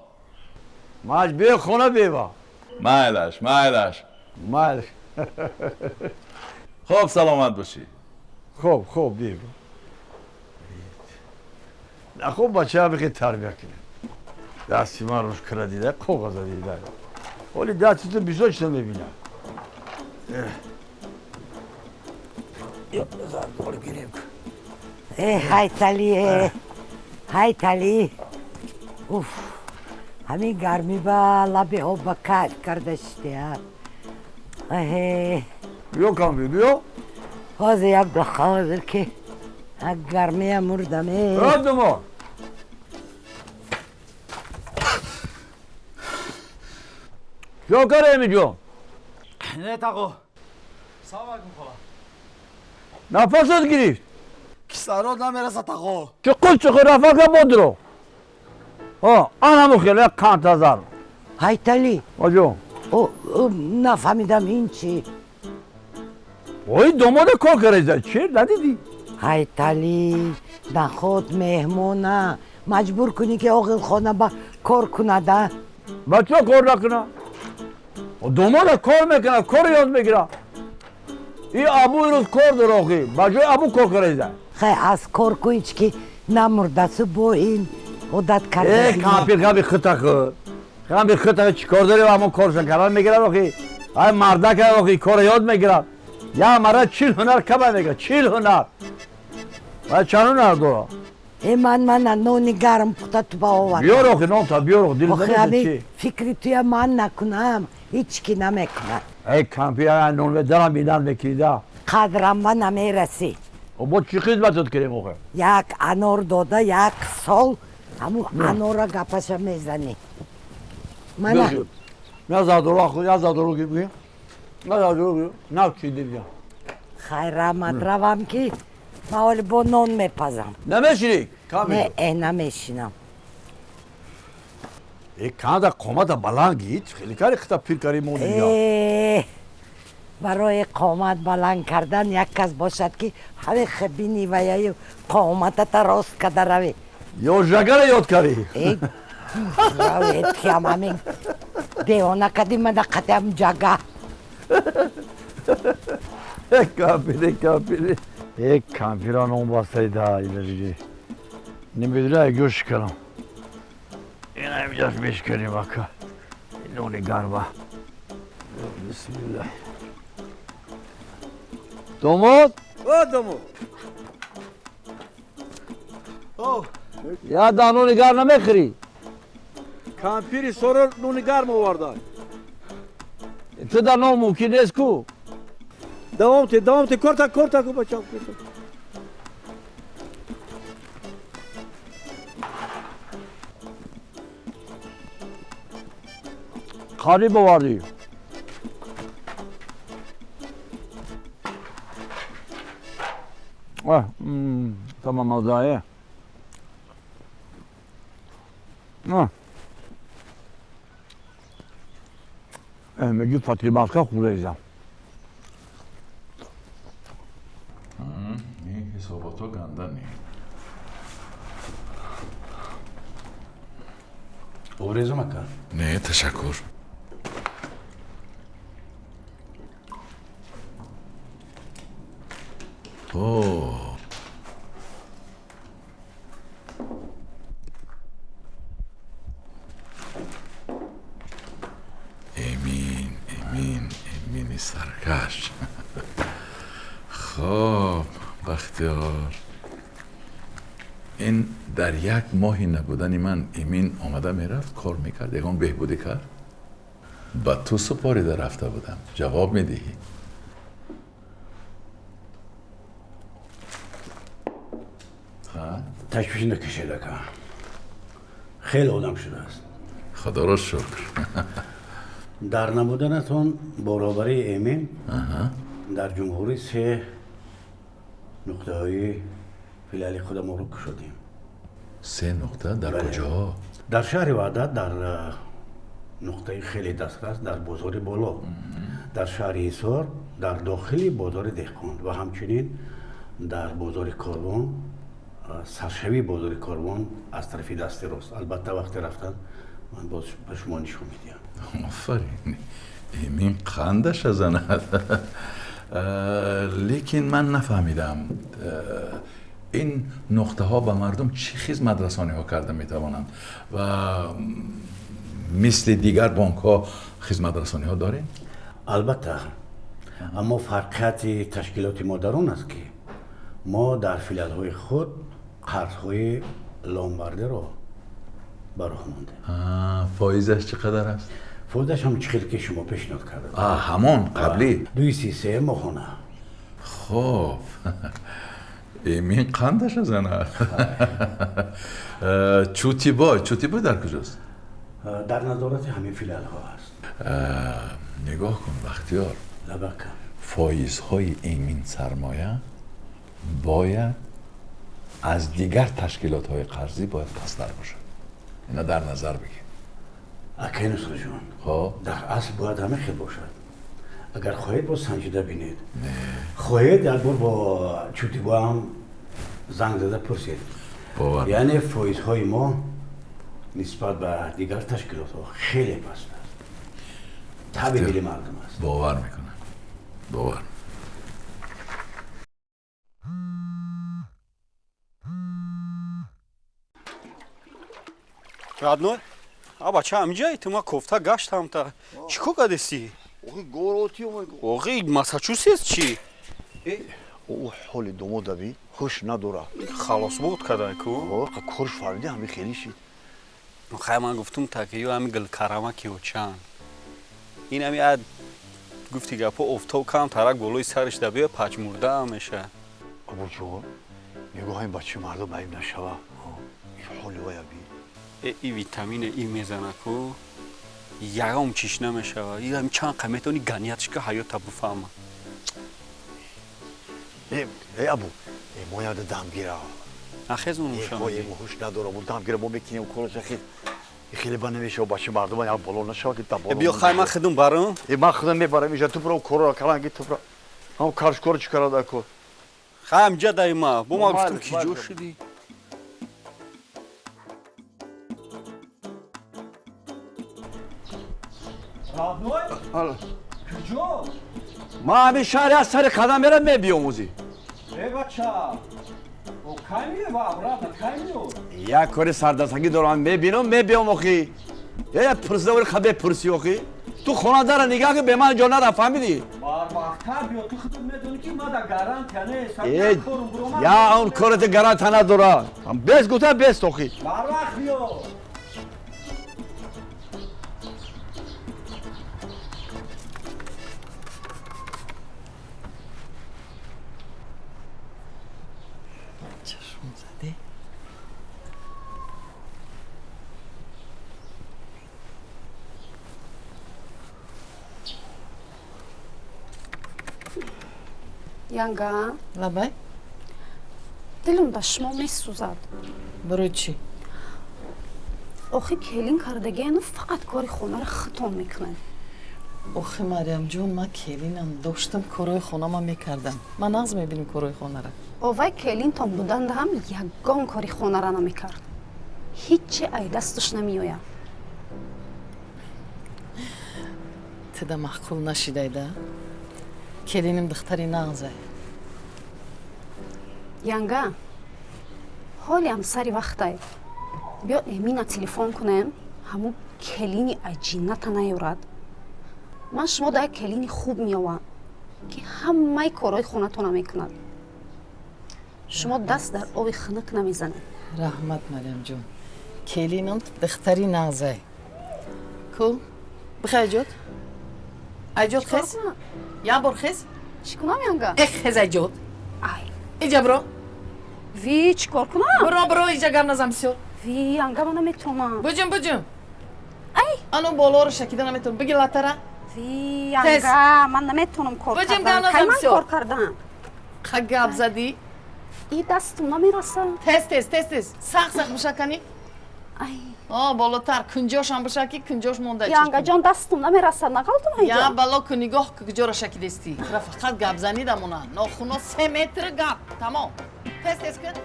A: مجبور خونه بیوا
H: مایلش
A: مال
H: خب سلامت باشی
A: خوب بیوا نه خوب بچه ها بخیر تربیه کنه دستی من روش کرده دیده خوب غذا دیده ولی دستی تو بیسا چیزا میبینه یا بذار دور گیریم
K: های تالی اوف همین گرمی با لبی ها با کار کرده شده
A: بیا کام بیا
K: حاضر یک بخواه که یک گرمی مردمه
A: رادمو کیا کاره میجو
C: نه تاقو
A: نفست گرفت
C: کسارو نمیرسه تاقو
A: چقل رفاقه بودرو ها آنمو خیلی کانت هزار
K: های تالی
A: آجو
K: نفهمیدم این چی
A: اوی دوماد کار کرده چی ندیدی
K: های تالی نخود مهمونه مجبور کنی که آقل خانه با کار کنه ده
A: بچه کار نکنه دوماد کار میکنه کار یاد میگیره این ابو روز کار داره آقی بجای ابو کار کرده
K: خیلی از کار کویچ که نمرده سو با این عادت کرده
A: کامپیر خطه چی کار داری و همون کارشن کردن میگیره آقی های مرده که آقی کار یاد میگیره یا مرد 40 هنر کمه میگیره 40 هنر و چند هنر داره
K: من نونی گرم پخته تو با آورد
A: بیار آقی نام تا بیار آقی دیل
K: آخه
A: زمین
K: همین
A: چی
K: فکری توی من نکنم هیچ کی نمیکنه
A: ای کامپیر نون و درم بیدن میکیده
K: قدرم من نمیرسی
A: و با چی خدمتت کریم آقی
K: یک انار داده یک سال همون انار را گپش میزنی من
A: نه زادورو خود یا زادورو گیبگی نه زادورو گیب نه چی دیگه
K: خیر رحمت روم که ما ولی با نون میپزم
A: نمیشینی کامپیر
K: نه نمیشینم
A: ای کاندا قومت بلنگید خیلی کاری خطا پیر کاری مونی
K: برای قامت بلند کردن یک کس باشد که همه خبینی و یا قامت تا راست کده روی
A: یا جگر یاد کاری
K: روی اتخیم همین دیوانه کدی من دا قدم جگه
A: کامپیر یک کامپیران اون باسته دا ایلریجی نمیدونه گوش کنم این همینجاش میشکنیم بکا نونی گربه بسم الله دومود یا دا نونی گر نمیخری کامپیری سورو نونی گرم آوردن تو در نون ممکن نیست کو دوام تی کرتا کو بچه خالی بواردی tamam mavzaya. میگی فاطمه باسکا خوردم.
H: این حساباتو گندنی.
I: اوریزو مکن.
H: نه تشکر. اوه. امین سرکش. خب بختیار این در یک ماهی نبودن من امین آمده میرفت کار میکرد یکان بهبودی کرد با تو سپاریده رفته بودم جواب میدهی
I: تشویش نکشه لکن خیلی آدم شده است
H: خدا را شکر
I: در نبودنتون برابری امین در جمهوری 3 نقطه های
L: فیلال خودم رو شدیم
H: 3 نقطه در کجا؟
L: در شهر وحدت در نقطه خیلی دسترس در بازار بالا در شهر ایسار در داخلی بازار دهقان و همچنین در بازار کاروان سرشوی بازار کاروان از طرف دست راست البته وقتی رفتن من باز به شما نشون میدم
H: آفرین ایمین قندش زند لیکن من نفهمیدم این نقطه ها به مردم چی خدمت رسانی ها کرده میتوانند و مثل دیگر بانک ها خدمت رسانی ها دارین؟
L: البته اما فرقیت تشکیلات ما در اون است که ما در فیلال های خود قرض های لامبرده را براه مانده
H: فایزش چقدر است؟
L: فایزش هم چخیل که شما پیشنهاد کرده
H: همون قبلی؟
L: 233 ماهانه
H: خب ایمین قندش زنه چوتی بای در کجاست؟
L: در نظارت همین فیلال ها هست
H: نگاه کن بختیار
L: لبکه
H: فایزهای ایمین سرمایه باید از دیگر تشکیلات های قرضی باید پستر باشه اینا در نظر بگیر
L: اکی نصر جان
H: خب
L: در اصل باید همه خیل باشد اگر خواهید با سنجیده بینید خواهید در بار با چوتی با هم زنگ زده پرسید یعنی فایزهای ما نسبت به دیگر تشکیلات ها خیلی پست است طبیعی مردم است
H: باور میکنم باور
D: родной бача амҷаи ту ма кофта гаштам та чӣ ко кардесӣ
A: گوروتی اومد
D: оғи масачусетс чӣ
A: او حال دومادا بی خوش نداره
D: халосбод кадай ку
A: کارش فهمیده همه خیلی شید
D: хай ман гуфтум та ки ё ҳами гилкарамаки очан ин ҳами ад гуфти гапо офтоб кам тарак болои сариш да бия пачмурдаам меша
A: абоҷон нигоҳ ин бачи мардум наиб нашава ин ҳоли вая бӣ
D: и витамина и мезана ку ягом чиш намешава и ҳами чанд қа метавони ганиятшка ҳаёта буфаҳма
A: абу мояда дамгира
D: ахезунушам
A: ҳуш надора бу дамгира мо мекинем кораш خیلی با نمیشه و باشه مردم یا بالا نشود که تا بالا
D: بیا خواهی من خدم برام
A: من خدم میبرم اینجا تو برو کارو کلانگی تو برو هم کارش کارو چیکار داره کن
D: خواهی امجا دایی ما با ما گفتم کی جو شدی
A: رادنوی کجا ما همین شهری از سر قدم برم میبیاموزی
D: ای بچه او کمی با برادر کمی
A: یا کاری سردستگی دارم میبینم میبیام اخی یا پرسیده ولی خبه پرسی اخی تو خونه داره نگاه که به من جا نره فهمیدی
D: بار وقتا بیا تو خودت میدونی که ما دا گارانت نه
A: یا اون کارت گارانت نداره بس گوته بس اخی
D: بار وقت بیا
M: янга
J: лабай
M: дилам ба шумо месӯзад
J: барои чӣ
M: охи келин кардагиану фақат кори хонаро хитон мекунад
J: охи марьямҷон ман келинам доштам корои хонама мекардам ман нағз мебинем корои хонара
M: овай келинтон буданда ҳам ягон кори хонара намекард ҳичи ай дастуш намеояд
J: тида маъқул нашидайда келиним духтари нағзай
M: янга ҳолиам сари вақтай биё эмина телефон кунем ҳамун келини аҷината наёрад ман шумо да як келини хуб меовам ки ҳамаи корҳои хонатона мекунад шумо даст дар оби хунук намезанед
J: раҳмат марьямҷон келинам духтари нағзай ку бихай аҷод аҷод хез як бор хез
M: чӣ кунам янга
J: хез аҷод инҷа биро
M: ви чӣ кор кунам
J: биро инҷа гап назан бисёр
M: ви янга ман наметавонам
J: буҷум ану болоро шакида наметавонам биги латара
M: ви янга ман наметавонам кор
J: буҷум гап назан бисёр
M: кор кардам
J: қа гап задӣ
M: ин дастум намераса.
J: Тез. Сах бушакани.
M: Ай.
J: Болотар кунҷошам бушаки, кунҷош монда.
M: Янгаҷон дастум намераса, нақалтум ҳайҷа.
J: Я бало кунигоҳ куҷора шаки дести. Фақат гап занидамона. Нохуно 3 метр гап. Тамом. Тез кун.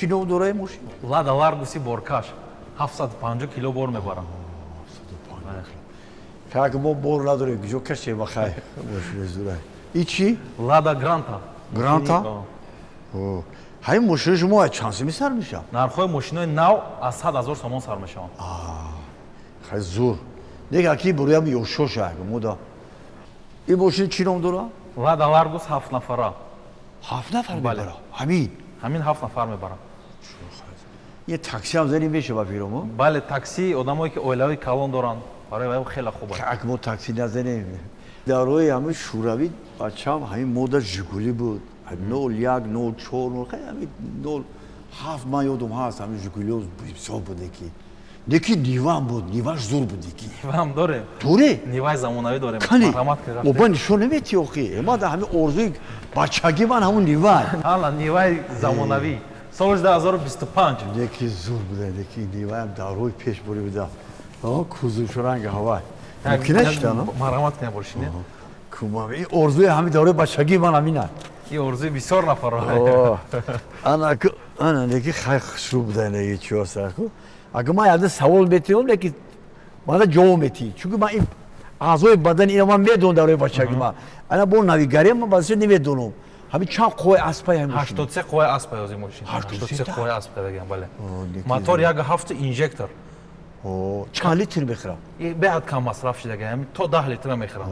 A: Чинов дорае мошин?
N: Лада Ларгуси боркаш 750 кило бор мебарам.
A: Как мо бор надорем, куҷо кашем бахай. Мошин зурай. И чӣ?
N: Лада Гранта.
A: Гранта? Ҳамин мошини шумо аз чанд сомӣ сар мешавад?
N: Нархҳои мошинои нав аз 100 000 сомон сар мешаванд.
A: Хай зур. Нега ки буроям ёшоша мода. Ин мошин чӣ ном дорад?
N: Лада Ларгус 7 нафара.
A: 7 нафар мебарад? Ҳамин?
N: Ҳамин 7 нафар мебарам.
A: Е такси ҳам занӣ мешавад фиромо?
N: Бале, такси одамое ки оилаҳои калон доранд, барои вай хеле хуб аст.
A: Как мо такси назанем. Дар роҳи ҳамин шӯравӣ бачам ҳамин мода жигулӣ буд. 01, 04, ҳамин 07 ман ёдам ҳаст ҳамин жигулиҳо бисёр буде ки. Неки ниваам буд, ниваш зур буде ки.
N: Ниваам дорем.
A: Дорем?
N: Ниваи замонавӣ дорем.
A: Кани?
N: Марҳамат кардем.
A: Оба нишон наметӣ охи. Эмада ҳамин орзуи бачагӣ ман ҳамун нивай.
N: Ҳала ниваи замонавӣ. Соли 2025.
A: Неки зур буде, неки ниваам даврои пеш боре буда. Кузушранга ҳавай. Мумкина шуда, но?
N: Марҳамат кардем бошинед.
A: Кумам, ин орзуи ҳамин даврои бачагӣ ман ҳамин аст.
N: Ин орзуи бисёр нафарро.
A: Ана неки хай хушрӯ буда неки чиҳоста. Агар ман яда савол метиҳам, неки мана ҷавоб метиҳӣ. Чунки ман ин аъзои бадани ина ман медонам даврои бачагӣ ман. Ана бо навигарем ман баъзиша намедонам. ҳамин чанд қувваи аспаи ҳамин мошин?
N: 83 қувваи аспа ёзи мошин. 83 қувваи аспа дагам, бале. Мотор як 7 инжектор.
A: Чанд литр мехӯрад?
N: Беҳад кам масраф шидагам, то 10 литр мехӯрад.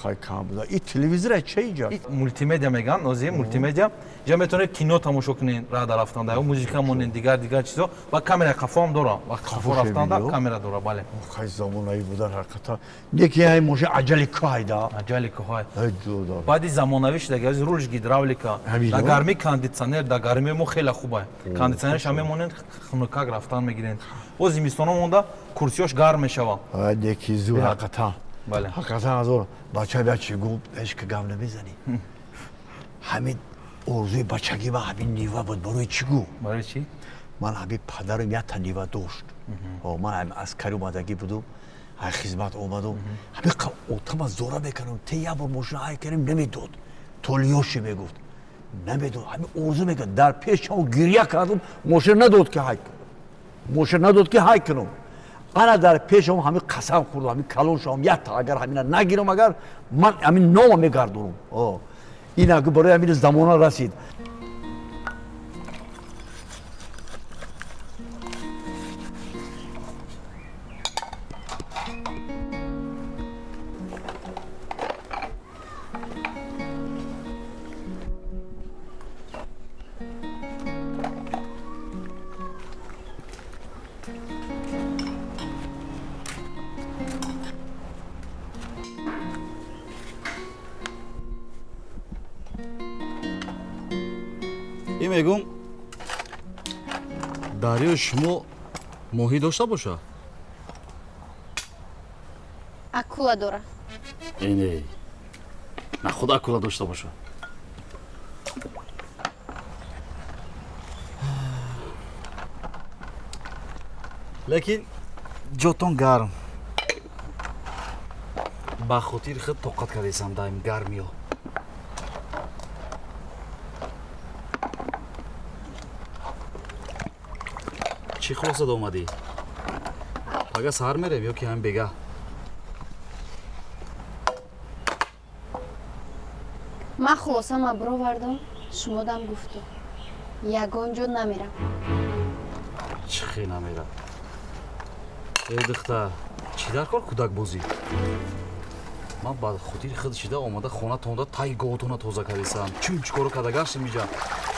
A: Хай кам буда. Ин телевизора чӣ иҷод?
N: Мултимедия меган, нозие мултимедия. Ҷа метавонед кино тамошо кунед, рада рафтанда, музика монед, дигар чизо ва камера қафо ҳам дора. Вақти қафо рафтанда камера дора, бале.
A: Хай замонавӣ буда ҳақиқатан. Неки ҳай мошин аҷали кайда.
N: Аҷали кай. Баъди замонавӣ шидаги аз рулш гидравлика. Да гарми кондитсионер, да гарми мо хеле хуб аст. Кондитсионерш ҳам мемонед, хунукак рафтан мегиред. О зимистоно монда курсиёш гарм мешавад.
A: Неки зур ҳақиқатан.
N: Бале.
A: Ҳақиқатан азор бача бия чӣ гуфт, эшка гап намезанӣ. Ҳамин орзуи бачагӣ ман ҳамин нива буд. Барои чӣ гуфт?
N: Барои чӣ?
A: Ман ҳамин падарам якта нива дошт. Ман ҳамин аскари омадагӣ будум, ҳай хизмат омадам. Ҳамин отама зора мекардам. Те як бор мошина ҳай кардем намедод. Толиёши мегуфт. Намедод. Ҳамин орзу мекард. Дар пешам гирья кардам, мошина надод ки ҳай. Мошина надод ки ҳай кунам. Ана дар пешам ҳамин қасам хӯрдам, ҳамин калон шавам, якта агар ҳамина нагирам, агар ман ҳамин нома мегардонам. ин агар барои ҳамин замона расид.
C: ин мегум дарёи шумо моҳӣ дошта боша?
M: Акула дора.
C: Ине. На худ акула дошта боша. лекин ҷотон гарм. ба хотири худ тоқат кардесам дар ин гармиё. чӣ хулоса омадӣ? Пага саҳар мерем ё ки ҳамин бега?
M: Ман хулосама бировардам, шумо дам гуфту. Ягон ҷо намерам.
C: Чӣ хе намерам? Духтар, чӣ дар кор кӯдакбозӣ? Ман ба хотири худ шида омада хона тонда таи гоҳатона тоза кардесам. Чӣ коро карда гаштем иҷа?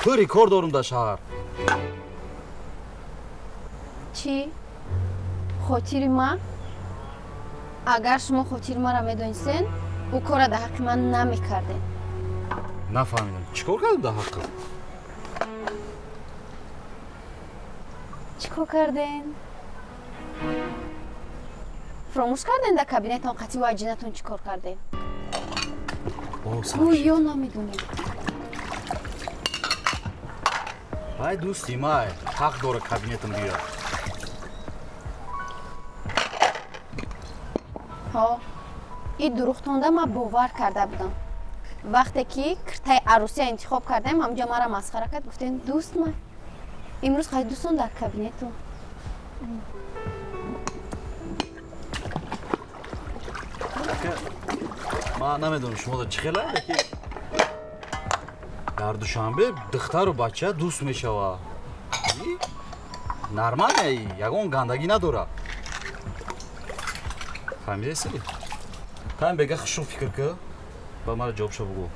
C: пури кор дорум дар шаҳр.
M: Чӣ? Хотири ман? агар шумо хотир мара медонистен ӯ кора дар ҳаққи ман намекардем.
C: нафаҳмидам чикор кардем дар ҳаққи?
M: чӣ кор кардем? фаромӯш кардем дар кабинетон қатъи ва аҷинатон чӣ кор кардем? гӯё намедонем.
C: ай дӯсти май ҳақ дора кабинетам биёр.
M: ҳо ин дурухтонда ман бовар карда будам. вақте ки киртаи арӯсия интихоб кардем ҳамҷо мара масхара кард гуфтем дӯст май имрӯз қайд дӯстон дар кабинету.
C: ман намедонам шумо чӣ хела ки дар душанбе духтару бача дӯст мешавад. нормалия ягон гандагӣ надора. фаҳмидаси? таъм бега хушук фикр кӣ ба мара ҷавобшо бугӯ.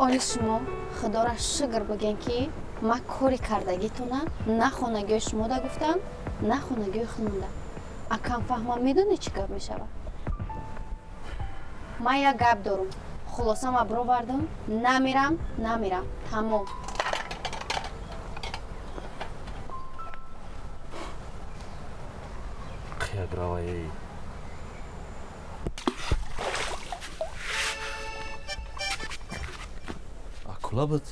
M: оли шумо худора шукр бигем ки ман кори кардагитона на хонагиҳои шумо да гуфтам на хонагиҳои хунонда. акам фаҳмам медонӣ чӣ гап мешавад? ман як гап дорам. хулосам абровардам намерам тамом.
C: қияк раваи акула буд.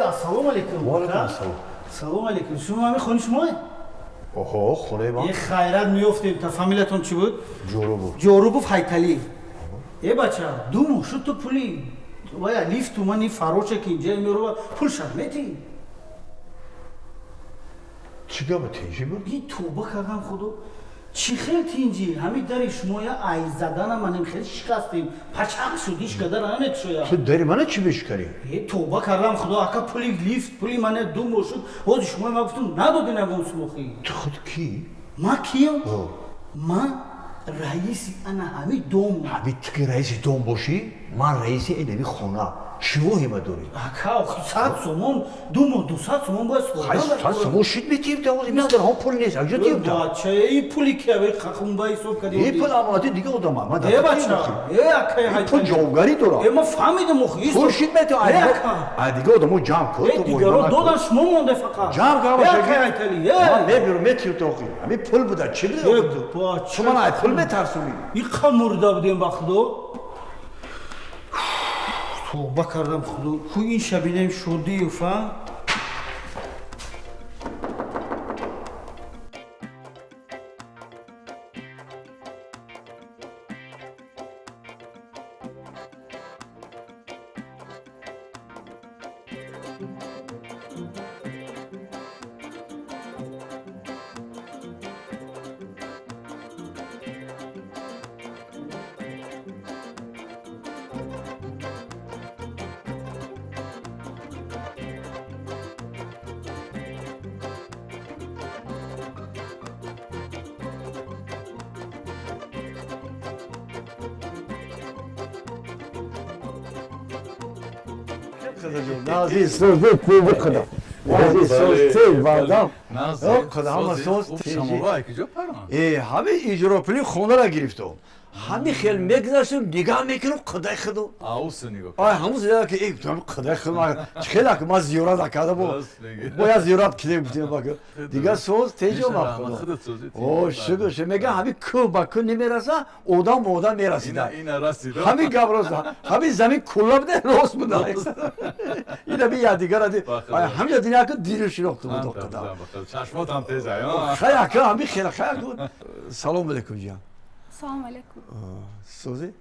D: ассалому алайкум. салому алайкум. шумо ҳамин хони шумоe?
A: оҳо хонаи ман.
D: хайрат меёфтем. та фамилиятон чӣ буд? ҷорубов ҳайталӣ. бача ду моҳ шуд ту пули вая лифту ман ин фароша ки инҷа мерова пул шарметӣ.
A: чӣ гапа тинҷӣ буд?
D: ин тӯба кардам худо. чӣ хел тинҷӣ? ҳамин дари шумо я ай задана манем хел шикастем. пачақ шуд иш кадар намекушоя.
A: ту дари мана чӣ бишкарӣ?
D: тӯба кардам худо ака пули лифт пули мане ду моҳ шуд. ҳози шумо ма гуфтум надодем ягон сулохӣ.
A: ту худ кӣ?
D: ман киям? ман раиси ана ҳамин дом.
A: ҳамин ту ки раиси дом бошӣ ман раиси инави хона шивоҳи ма дорӣ.
D: ака 100 сомон ду моҳ 200 сомон бояд сохта.
A: 100 сомон шид метиебда ҳозир миқдор ҳам пул нест аҷо тиебда.
D: бача ин пули ки ави хунба ҳисоб кардӣ.
A: ин пул амонати дига одама. ман
D: бача ака
A: пул ҷавобгарӣ дорад.
D: ма фаҳмидам охи.
A: пул шид метиеб ай дига одамо ҷамъ кун.
D: дигаро додан шумо монда фақат.
A: ҷамъ кун
D: ака ҳайталӣ.
A: ман мебирам метиебда охи. ҳамин пул буда чӣ буда? ту ман ай пул метарсонӣ.
D: иқа мурда будем ба худо. тӯба кардам худо. ху ин шабинаи шодию фа.
A: Nazi sözü pulbu kadar. Nazi söz değil bardan. Kadar söz değil. Hami icra puli khonara girifto. Hami khel megzaşım nigah mekirim qaday khido.
H: Ausu nigah.
A: Ay hamuz ya ki ey tamam qaday khidma. Chkhela ki maz ziyorat akada bu. Bu ya ziyorat kidem bitine bak. Diga söz tejo mak. O şugo şemega hami ku bakın ne merasa odam merasida.
H: İna rasida.
A: Hami gabroza. Hami zamin kullabde rost bu da. Yine bir yadigar hadi. Ay hami ya dünya ki dirişi yoktu bu doktada.
H: Çaşmat ham tez ay.
A: Khayak hami khela khayak. Salam alaikum can.
M: салом алайкум.
A: Sozi.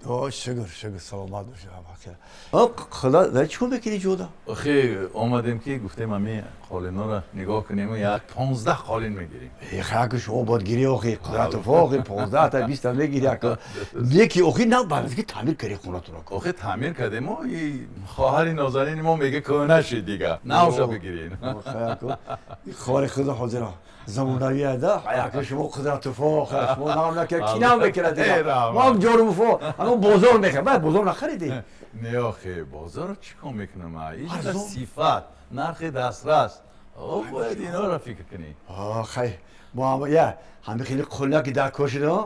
A: آخر شگر سلامت باشه خدا در چی کن بکنی جودا؟
H: آخه آمدیم که گفتیم همه قالینا را نگاه کنیم و یک 15 قالین میگیریم
A: خیلی شما باید گیری آخی قدرت فاقی 15 تا 20 تا میگیری یکی آخی نه بعد که تعمیر کردی خونه تو را
H: آخه تعمیر کردیم و خواهر نازنین ما میگه که نشید دیگه نوشا بگیرین
A: خواهر خدا حاضره زمانوی ادا که شما قدرت فاق شما نام نکرد کی نام بکنه دیگه ما هم جارو فاق اما بازار میکنه بعد بازار نخریدی
H: نه آخه بازار چیکار میکنم این صفت نرخ دسترس باید اینا را فکر کنی
A: آخه ما هم همه خیلی قلک در کشیده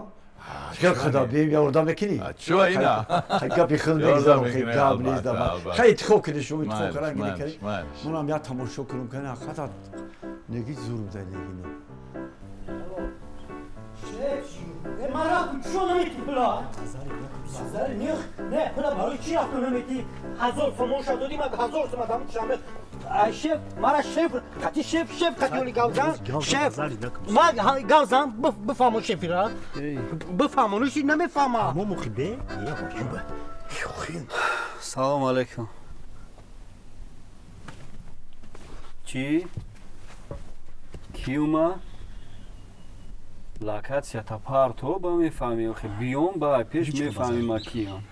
A: خیلی خدا بیم یا اردام بکنی
H: چو اینا
A: خیلی کپی خیلی بگذارم خیلی قبل نیستم خیلی اتخاب کنی شما اتخاب کنن کنی من هم یا تماشا کنم کنه خطا نگی زور بده نگی
E: مرا چون نمیتی پلا نه پلا برای چی رفت نمیتی 1000 تومان شد دادی من 1000 تومان دام شنبه شف مرا شف خاطی شف خاطی گاوزان شف ما گاوزان بفهمون شفی را بفهمونش نمیفهمم اما مخیبه یا خوبه
D: خوین سلام علیکم چی کیوما لوکاسیا تا پارتو با میفهمی آخه بیوم با پیش میفهمی ما کیام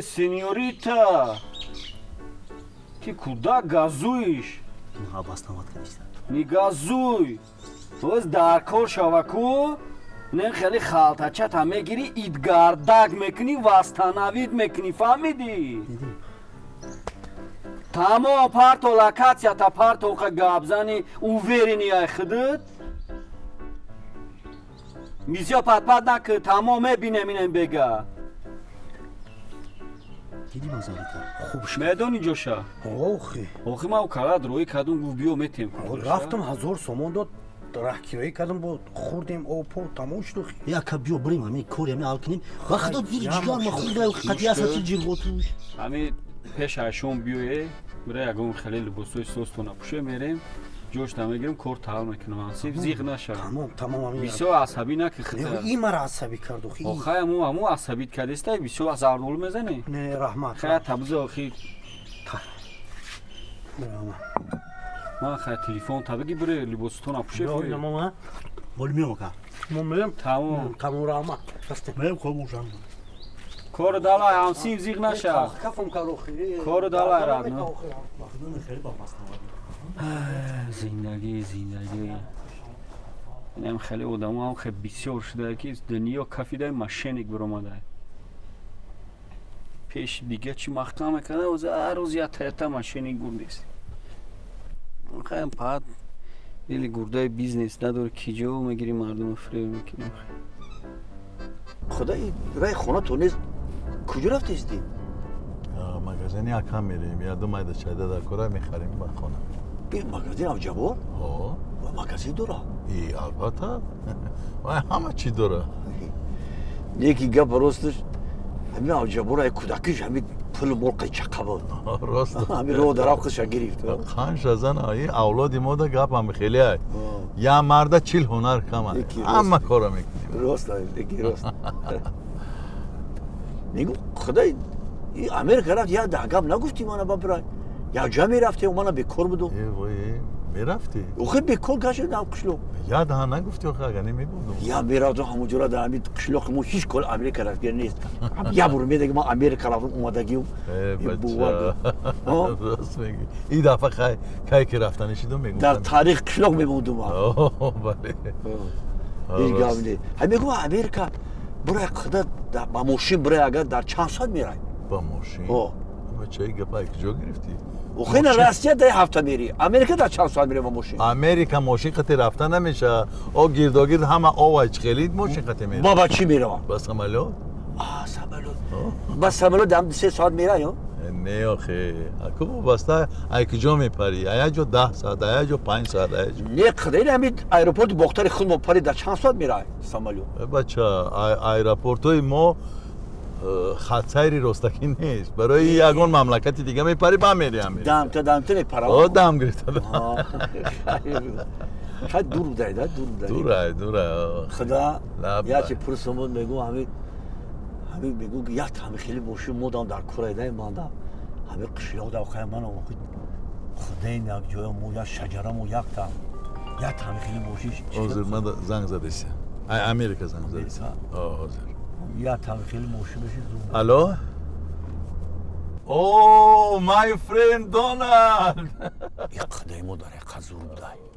D: سینیوریتا تی کدا گازویش
E: نه باست نمات کنیست
D: نی گازوی توز دارکور شواکو نه خیلی خالتا چتا میگیری ایدگار داگ میکنی واستاناوید میکنی فهمیدی تمام پارتو لوکاسیا تا پارتو که گابزانی اوورینی ای خدت میزیا پات نکه تمام بینمینم بگا
E: دیدی بازاری
D: خوبش میدونی جوشا اوخی ما کارا دروی کدوم گفت بیو میتیم
L: رفتم 1000 تومان داد راهکیایی کردم با خوردیم اوپو تموم شد
E: یا کبیو بریم همین کوری همین حال کنیم و خدا دیر جیگر ما خورده قطعی اصلا جیر بوتوش
D: همین پیش هشون بیوه برای اگه اون خیلی لباسوی سوستو نپوشه میریم جوش نمیگیریم کور تحال میکنم انسیب زیغ نشه
L: تمام همین
D: بیسو عصبی نکی خطر
L: این مرا عصبی کرد
D: آخه همو عصبیت کردیسته بیسو از اردول میزنی
L: نه رحمت
D: خیلی تبزه آخی ما خیلی تلیفون تبگی بره لباسوتو نپوشه
E: بیا ماما بول میام که
L: ماما
D: تمام
L: رحمت
E: میم خوب بوشم
D: کار دالای انسیب زیغ نشه
L: کفم کاروخی
D: کار دالای راد نه
E: خیلی با پاس
D: زندگی اینم خیلی آدم هم خیلی بسیار شده که دنیا کافی داره ماشینیک برآمده پیش دیگه چی محکم میکنه و هر روز یا تا ماشینیک گردیست خیلی پاد دیلی گرده بیزنس نداره کیجو میگیری مردم فریب میکنیم
A: خدای رای خونه تو نیست کجا رفتیستی؟
H: مغازه اکم میریم یا دو مایده چایده در کره میخریم با خونه
A: این مغازه اوجبور؟
H: ها
A: و مغازه داره؟
H: ای البته و همه چی داره
A: یکی گپ راستش همین اوجبور ای کودکیش همین پول مرقی چقه بود
H: راست
A: همین رو در آقش گرفت
H: خانش ازن ای اولادی ما ده گپ هم خیلی های یا مرده 40 هنر کمه همه کارا میکنیم
A: راست یکی راست میگو خدای این امریکا رفت یا ده گپ نگفتی منو ببرای یا جا میرفتی و منو بیکار بودو
H: میرفتی؟
A: اوخه بیکار گشت در قشلو
H: یا ده نگفتی اوخه اگه نمیبودم
A: یا میرفت همونجورا در همین قشلو که ما هیچ کل امریکا رفت نیست یا برو میده که ما امریکا رفتم اومدگیم
H: بچه راست میگی این دفعه خیلی که رفتنشی دو میگم
A: در تاریخ قشلو میموندم
H: بله
A: هیچ گپ نیست میگم امریکا برای خدا با ماشین برای اگر در چند ساعت میرای
H: با ماشین؟ بچه ای گپایی کجا گرفتی؟
A: اوخه نه راستیه ده هفته میری امریکا در چند ساعت میره با ماشین
H: امریکا ماشین خطی رفتن نمیشه او گیرداگیر همه آوایچ خیلید ماشین خطی میره
A: بابا چی میره؟
H: با سمالوت
A: سمالوت با سمالوت دم 3 ساعت میره یا؟
H: نه آخه اکو بسته ای کجا میپری ای جو 10 ساعت ای جو 5 ساعت ای جو
A: نه خدایی همین ایروپورت بختار خود مپری در چند ساعت میره سمالوت
H: بچه ایروپورتوی ما خط سیری رستکی نیست برای یگان مملکتی دیگه میپری با میری هم میری
A: دم تا میپره
H: دم گرفته
A: خیلی دور دایده
H: دوره
A: خدا
H: لب
A: یا چه پرسمون میگو همین میگو یا همین خیلی باشی مودم در کره دای مانده همین قشلاق در خیلی من آمد خدا این یک جای مو یا شجره مو یک تا یا همین خیلی باشی
H: حاضر من زنگ زده سی امریکا زنگ زده سی حاضر
A: یا همین خیلی باشی بشی زود
H: الو اوه مای فرند دونالد
A: این خدای ما داره قزور بودای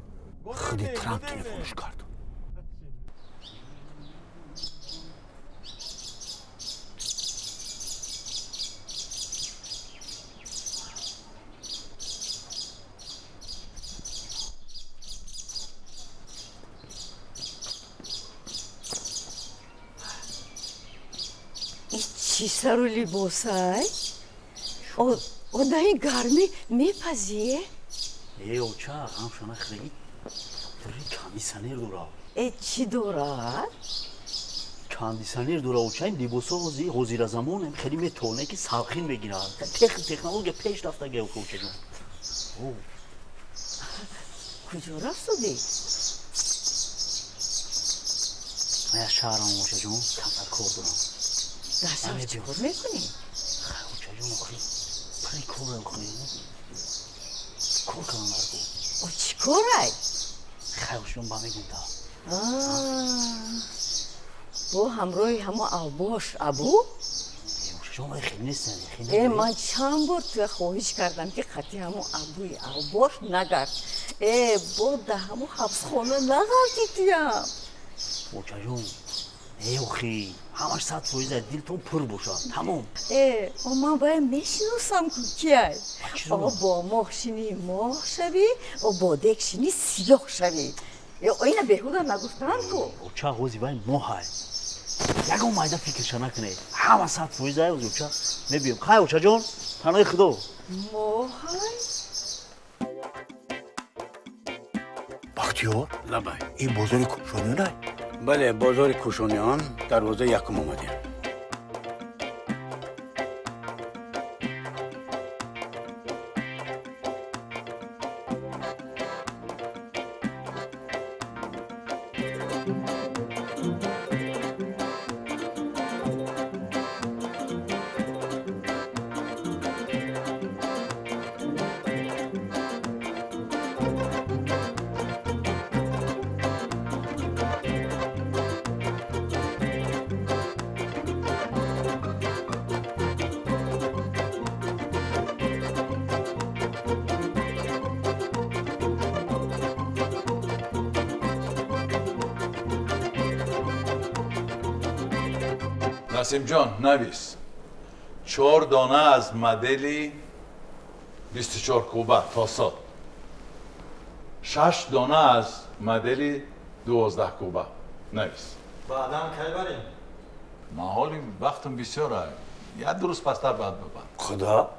A: خودی ترامپ تلفنش کرد
F: چی سر و لباسای؟ او در این گرمی میپذیه؟
E: ای اوچا هم شما خیلی داری کاندیسانر دورا
F: ای چی دورا؟
E: کاندیسانر دورا اوچا این لباسا حوزیر زمان هم خیلی میتونه که سالخین بگیرن تکنولوژی پیش رفته گه اوچا جون
F: کجا رفتادی؟
E: من از شهرم اوچا جون کمتر کار دارم
F: دستش چی کار میکنی؟
E: اوچا جون آخی پری کار آخی کار کنم نرگو
F: او چی کارای؟
E: خیلیشون با میگم تا
F: با همراهی همه آباش ابو؟
E: شما خیلی نیستن
F: ای من چند بار توی خواهش کردم که خطی همون ابوی آباش نگرد ای با ده همون حبس خانه نگردی تویم
E: اوچا جون ای اوخی همش 100% دلتون پر باشه تمام
F: ای من باید میشناسم که کیه با ماهشینی ماه شوی و با دکشینی سیاه شوی اینه بهوده نگفتن که
E: اوچا حوزی باید ماه های یکم مایده فکرش نکنه همه 100% اوچا نبیم خیلی اوچا جون تنهای خدا
F: ماه های
A: بختیار
L: لبای
A: این بازار کوشانی نه
L: بله بازار کوشانیان دروازه یکم اومدیم
H: نسیم جان نویس 4 دانه از مدلی 24 کوبه تاسات 6 دانه از مدلی 12 کوبه نویس
N: بعدم کی بریم؟
H: محالی وقتم بسیاره یه درست پستر بعد ببن
A: خدا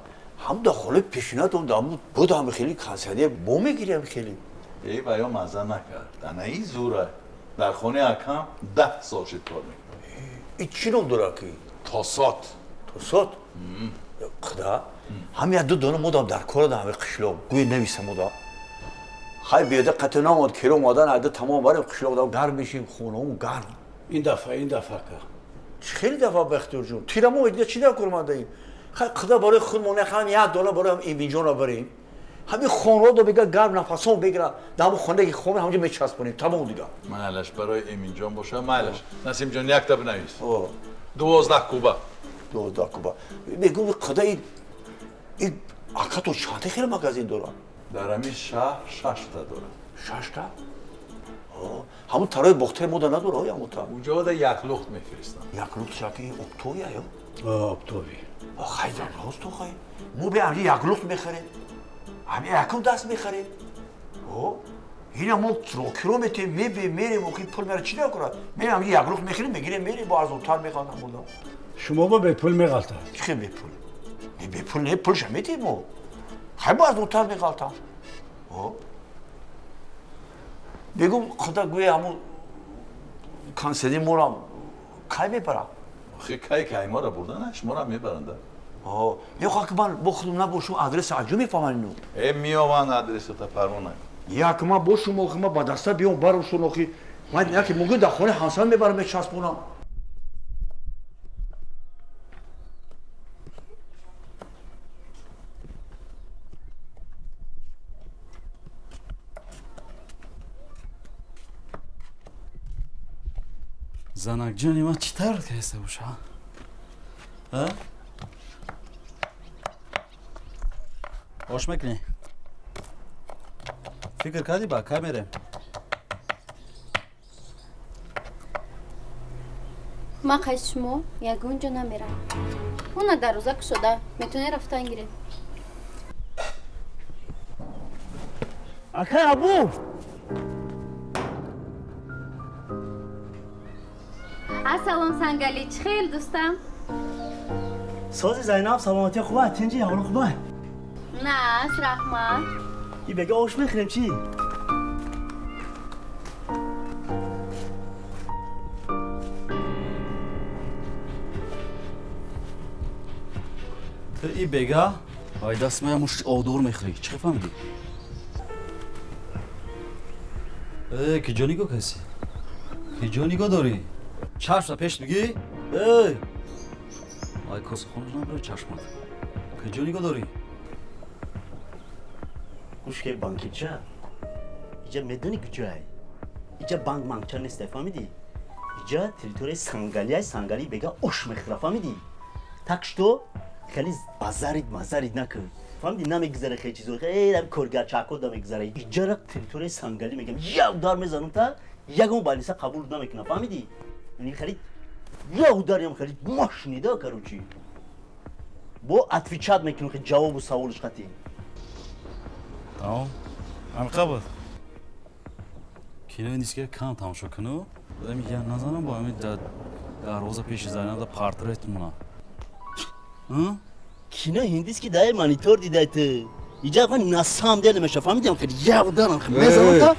A: هم داخل پیشنهاد اون دامو بود هم خیلی کانسری بو میگیریم خیلی
H: ای بیا مزه نکرد دنه ای زوره در خونه اکم 10 سال شد کار میکنه
A: این چی نام داره که؟
H: تاسات
A: خدا هم یه 2 دانه مدام در کار دارم قشلاق گوی نویسم مدام خیلی بیاده قطع ناماد کلو مادن عده تمام بریم قشلاق دارم گرم میشیم خونه اون گرم
L: این دفعه که
A: خیلی دفعه بختیار جون تیرمو دیگه چی در کار داریم خیلی خدا برای خودمون هم 1 دانه برای هم این جون رو بریم همین خون رو بگه گرم نفسون بگیره دامو خونه که خونه همونجا میچسبونیم تمام دیگه
H: معلش برای ایمین جان باشه معلش نسیم جان یک تا بنویس 12 کوبه
A: 12 کوبه میگم خدا این آقا تو چند خیلی مغازین داره
H: در همین شهر 6 تا داره
A: 6 تا همون ترای بختر مودا نداره یا موتا
H: اونجا بوده 1 لخت میفرستن
A: 1 لخت شاکی اکتوبر
L: یا اکتوبر
A: خیلی راست تو خیلی مو به همین 1 لخت میخریم همین یکم دست میخریم این ما کیلومتر میریم و خیلی پول میره چی نکنه میریم همین 1 لخت میخریم میگیریم میریم با از اونتر میخوانم بودم
L: شما با به پول میغلطه
A: چی به پول به پول نه پولش میدیم و خیلی با از اونتر میغلطم بگم خدا گوی همون کانسلی مورم کی میبرم
H: خیلی کی ما را بردنش ما را میبرنده
A: یه خواهد که من با خودم نباشم آدرس عجو میفهمن اینو
H: میامن آدرس تا پرمانه
A: یک ما با شما که ما با دسته بیام برشون آخی من نه که ممکن در خانه حسن میبرم چسبونم
C: زنک جانی من چی تر کرده باشه ها؟ hoş میکنی؟ فکر کردی با که میرم؟
M: ما قشمو یگونجا نمیرم اون در روزک شده میتونه رفتن گیره
E: اکه ابو
M: السلام سنگلی چی خیل دوستم
E: ساز زینب سلامتی خوبه تنجی حال خوبه
M: نه از رحمت
E: ای بگه آش میخوریم چی
C: تو ای بگه های دست من مش آدور میخوری چه فهمیدی؟ که جانیگو کسی؟ که جانیگو داری؟ چشم پیش بگی؟ ای کاسه خونش نبره چشمت که جانیگو داری؟
E: گوش که بانکی چه؟ اینجا میدونی کجای؟ اینجا بانک مانکچه نیسته فهمیدی؟ اینجا تریتوری سنگالی بگه آش میخوره فهمیدی؟ تکش تو خیلی بازارید نکن فهمیدی نمیگذره خیلی چیزو خیلی کارگر چاکو نمیگذره اینجا را تریتوری سنگالی میگم یه دار میزنم تا یکم بالیسا قبول نمیکنه فهمیدی؟ یعنی خیلی یه داریم خیلی ماشینیده کاروچی با اتفی چاد میکنم که جواب و سوالش خطی
C: تمام حلقه بود کینو نیست که کم تماشا کنو بودم میگه نزنم با همین دروازه پیش زنم دا پارتریت مونه
E: کینو هندیست که دای مانیتور دیده تو اینجا نسام دیده نمیشه فهمیدیم که یه دارم میزنم تا